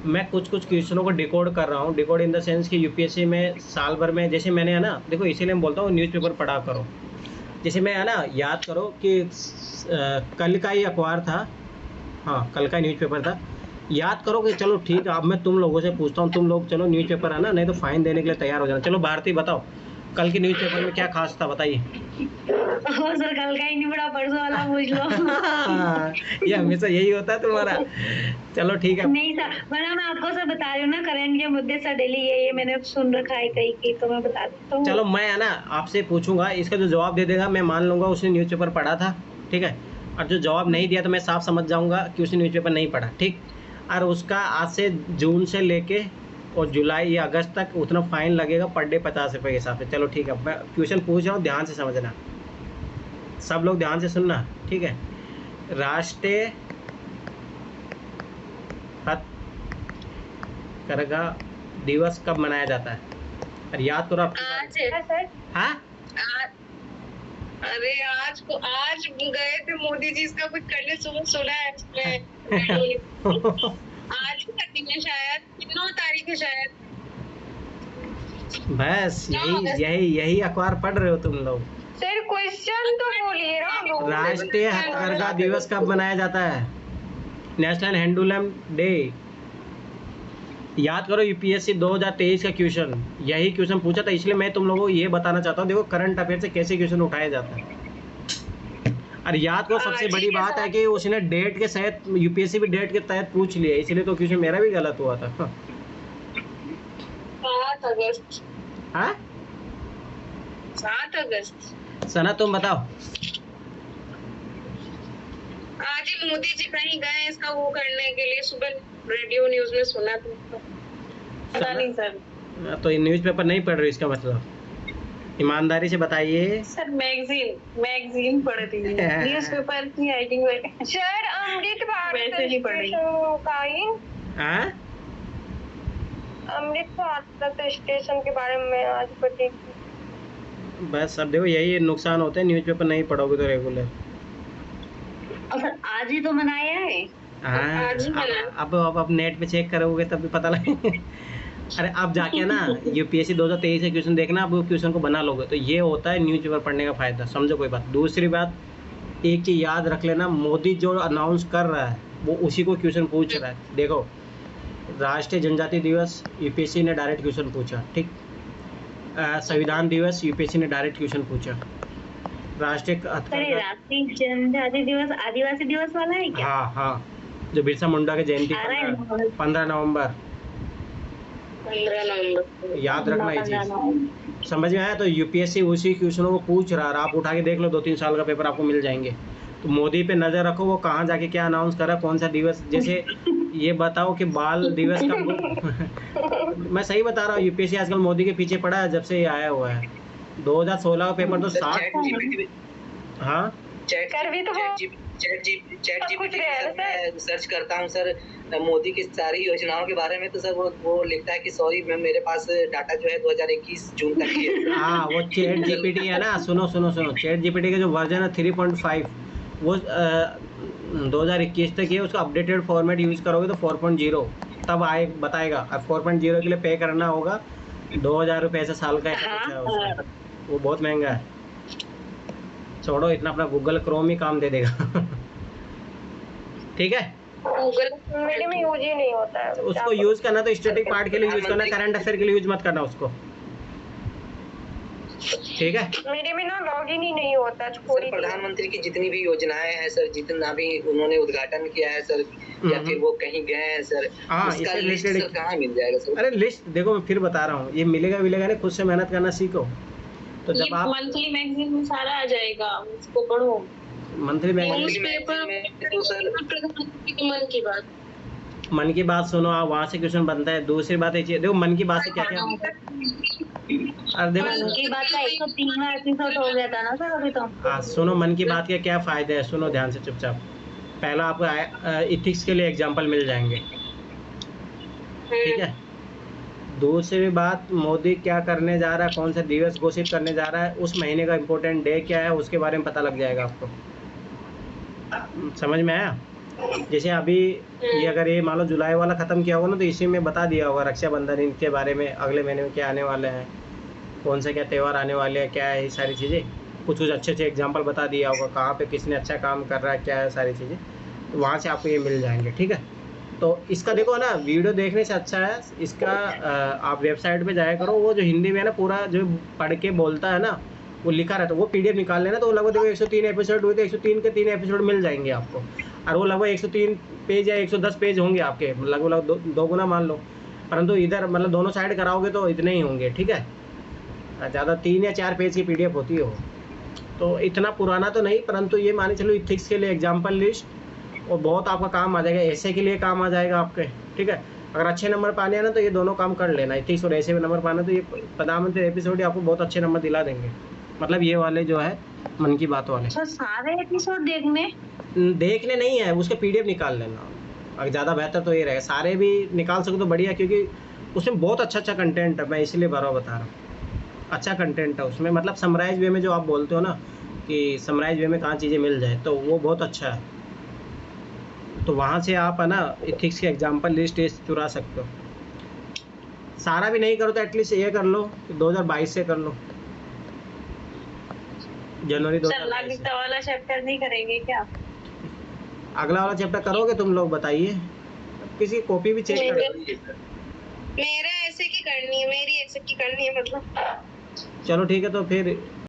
मैं कुछ क्वेश्चनों को डिकोड कर रहा हूँ। डिकोड इन द सेंस कि यूपीएससी में साल भर में, जैसे मैंने है ना, देखो इसीलिए मैं बोलता हूँ न्यूज़पेपर पढ़ा करो। जैसे मैं है ना, याद करो कि कल का ही अखबार था, हाँ कल का न्यूज़पेपर था। याद करो कि चलो ठीक है, अब मैं तुम लोगों से पूछता हूँ, तुम लोग चलो न्यूज़पेपर है ना, नहीं तो फाइन देने के लिए तैयार हो जाना। चलो भारती बताओ, कल के न्यूज़पेपर में क्या खास था, बताइए। सर कल का ही नहीं बड़ा, परसों वाला पूछ लो। ये हमेशा यही होता है तुम्हारा। चलो ठीक है। नहीं सर, वरना मैं आपको सर बता रही हूँ ना, करंट के मुद्दे सर डेली ये मैंने सुन रखा है कहीं की, तो मैं बता देता हूँ। चलो मैं है ना आपसे पूछूंगा, इसका जो जवाब दे देगा मैं मान लूंगा उसने न्यूज़पेपर पढ़ा था, ठीक है। और जो जवाब नहीं दिया तो मैं साफ समझ जाऊंगा कि उसने न्यूज़पेपर नहीं पढ़ा, ठीक। और उसका आज से जून से लेके और जुलाई या अगस्त तक उतना फाइन लगेगा पर डे 50 रुपये के हिसाब से। चलो ठीक है, मैं क्वेश्चन पूछ रहा हूँ, ध्यान से समझना। सब लोग ध्यान से सुनना, ठीक है। राष्ट्रीय हथकरघा दिवस कब मनाया जाता है? और याद करो आपकी आज हाँ सर। हाँ अरे आज गए थे मोदी जी, इसका कुछ करने सुना है आज का दिन है शायद, 9 तारीख है शायद। बस यही अखबार पढ़ रहे हो तुम लोग। सर क्वेश्चन तो बोलिए ना। राष्ट्रीय हथकरघा दिवस कब मनाया जाता है? National handloom day. याद करो यूपीएससी 2023 का क्वेश्चन, यही क्वेश्चन पूछा था, इसलिए मैं तुम लोगों को ये बताना चाहता हूँ। देखो करंट अफेयर से कैसे क्वेश्चन उठाया जाता है। और याद करो सबसे बड़ी बात है कि उसने डेट के तहत, यूपीएससी भी डेट के तहत पूछ लिया, इसलिए तो क्वेश्चन मेरा भी गलत हुआ था। 7 अगस्त। हाँ 7 अगस्त। सना तुम बताओ। आज ही मोदी जी कहीं गए इसका वो करने के लिए, सुबह रेडियो न्यूज में सुना था। पता नहीं सर। तो ये न्यूज़पेपर नहीं पढ़ रही इसका मतलब, ईमानदारी से बताइए। सर मैगजीन पढ़ रही है, न्यूज़पेपर की राइटिंग में। सर अमृत भारत वैसे नहीं पढ़ रही। स्टेशन का ही, हाँ अमृत भारत स्टेशन के बारे में आज पढ़ी। बस अब देखो यही नुकसान होते हैं न्यूज़पेपर नहीं पढ़ोगे तो रेगुलर। और सर आज ही तो मनाया है। हाँ आज ही मना। अब नेट पे चेक करोगे तब भी पता लगे। अरे आप जाके ना यूपीएससी 2023 का क्वेश्चन देखना, आप वो क्वेश्चन को बना लोगे तो ये होता है न्यूज़पेपर पढ़ने का फ़ायदा। समझो कोई बात। दूसरी बात एक चीज़ याद रख लेना, मोदी जो अनाउंस कर रहा है वो उसी को क्वेश्चन पूछ रहा है। देखो राष्ट्रीय जनजाति दिवस यूपीएससी ने डायरेक्ट क्वेश्चन पूछा, ठीक। संविधान दिवस यूपीएससी ने डायरेक्ट क्वेश्चन पूछा। राष्ट्रीय राष्ट्रीय जनजाति दिवस आदिवासी दिवस वाला है क्या? हाँ जो बिरसा मुंडा की जयंती 15 नवंबर। 15 नवंबर। याद रखना ये चीज। समझ में आया? तो यूपीएससी उसी क्वेश्चनों को पूछ रहा है। आप उठा के देख लो, 2-3 साल का पेपर आपको मिल जाएंगे। तो मोदी पे नजर रखो, वो कहाँ जाके क्या अनाउंस कर रहा है, कौन सा दिवस। जैसे ये बताओ कि बाल दिवस का मैं सही बता रहा हूँ, यूपीएससी आजकल मोदी के पीछे पड़ा है जब से ये आया हुआ है। 2016 का पेपर तो 60। हाँ कर भी तो चैट जीपीटी सर्च करता हूँ सर मोदी की सारी योजनाओं के बारे में, तो सर वो लिखता है कि सॉरी मैम मेरे पास डाटा जो है 2021 जून तक ही है। हाँ वो चैट जीपीटी है ना, सुनो चैट जीपीटी का जो वर्जन है 3.5 वो 2021 तक है। उसका अपडेटेड फॉर्मेट यूज़ करोगे तो 4.0 तब आए बताएगा। अब 4.0 के लिए पे करना होगा 2000 रुपये ऐसा साल का है उसका। वो बहुत महंगा है। छोड़ो इतना, अपना गूगल क्रोम ही काम दे देगा। ठीक है, गूगल मेरे में यूज ही नहीं होता है। उसको यूज करना तो स्टैटिक पार्ट के लिए यूज करना, करंट अफेयर के लिए यूज मत करना उसको। ठीक है, मेरे में ना लॉगिन ही नहीं होता। सर प्रधानमंत्री की जितनी भी योजनाएं हैं सर, जितना भी उन्होंने उद्घाटन किया है सर, या फिर वो कहीं गए हैं सर, उसका लिस्ट सर कहाँ मिल जाएगा सर? अरे लिस्ट देखो, मैं फिर बता रहा हूँ, ये मिलेगा नहीं, खुद से मेहनत करना सीखो। तो जब आप मंथली मैगजीन में सारा आ जाएगा, उसको पढ़ो। मंथली न्यूज़ पेपर में तो सर प्रधानमंत्री की मन की बात सुनो, आप वहाँ से क्वेश्चन बनता है। दूसरी बात है देखो मन की बात से क्या क्या, अरे देखो मन की बात का 103वां एपिसोड हो गया था ना सर अभी तो। हाँ सुनो, मन की बात के क्या फायदे है, सुनो ध्यान से चुपचाप। पहला आपको इथिक्स के लिए एग्जाम्पल मिल जाएंगे, ठीक है। दूसरी बात, मोदी क्या करने जा रहा है, कौन सा दिवस घोषित करने जा रहा है, उस महीने का इम्पोर्टेंट डे क्या है, उसके बारे में पता लग जाएगा आपको। समझ में आया? जैसे अभी ये अगर ये मान लो जुलाई वाला ख़त्म किया होगा ना, तो इसी में बता दिया होगा रक्षाबंधन इनके बारे में, अगले महीने में क्या आने वाले हैं, कौन से क्या त्यौहार आने वाले हैं, क्या है, ये सारी चीज़ें कुछ अच्छे एग्जाम्पल बता दिया होगा, कहाँ पे किसने अच्छा काम कर रहा है, क्या है, सारी चीज़ें। तो वहाँ से आपको ये मिल जाएंगे, ठीक है। तो इसका देखो ना, वीडियो देखने से अच्छा है इसका आप वेबसाइट पे जाया करो। वो जो हिंदी में है ना, पूरा जो पढ़ के बोलता है ना, वो लिखा रहता है, वो PDF निकाल लेना। तो लगभग देखो 103 एपिसोड हुए, तो 103 के 3 एपिसोड मिल जाएंगे आपको। और वो लगभग 103 पेज या 110 पेज होंगे आपके, लगभग दो गुना मान लो। परंतु इधर मतलब दोनों साइड कराओगे तो इतने ही होंगे, ठीक है। ज़्यादा 3 या 4 पेज की PDF होती है वो। तो इतना पुराना तो नहीं, परंतु ये माने चलो इथिक्स के लिए एग्जाम्पल लिस्ट, और बहुत आपका काम आ जाएगा। ऐसे के लिए काम आ जाएगा आपके, ठीक है। अगर अच्छे नंबर पाने हैं ना तो ये दोनों काम कर लेना, इथिक्स और ऐसे में नंबर पाना, तो ये प्रधानमंत्री एपिसोड आपको बहुत अच्छे नंबर दिला देंगे। मतलब ये वाले जो है मन की बात वाले। अच्छा, सारे एपिसोड देखने? देखने नहीं है, उसके पीडीएफ निकाल लेना, अगर ज़्यादा बेहतर तो ये रहेगा। सारे भी निकाल सको तो बढ़िया, क्योंकि उसमें बहुत अच्छा अच्छा कंटेंट है, मैं इसलिए बार बार बता रहा हूँ। अच्छा कंटेंट है उसमें, मतलब समराइज वे में जो आप बोलते हो ना कि समराइज वे में कहाँ चीज़ें मिल जाए, तो वो बहुत अच्छा है। तो वहाँ से आप है ना एथिक्स के एग्जाम्पल लिस्ट चुरा सकते हो। सारा भी नहीं करो तो एटलीस्ट ये कर लो, 2022 से कर लो, जनवरी सर 2022 नागरिकता वाला चैप्टर नहीं करेंगे क्या? अगला वाला चैप्टर करोगे तुम लोग, बताइए। किसी कॉपी भी चेक कर। मेरा ऐसे की करनी है, मेरी ऐसे की करनी है मतलब। चलो ठीक है, तो फिर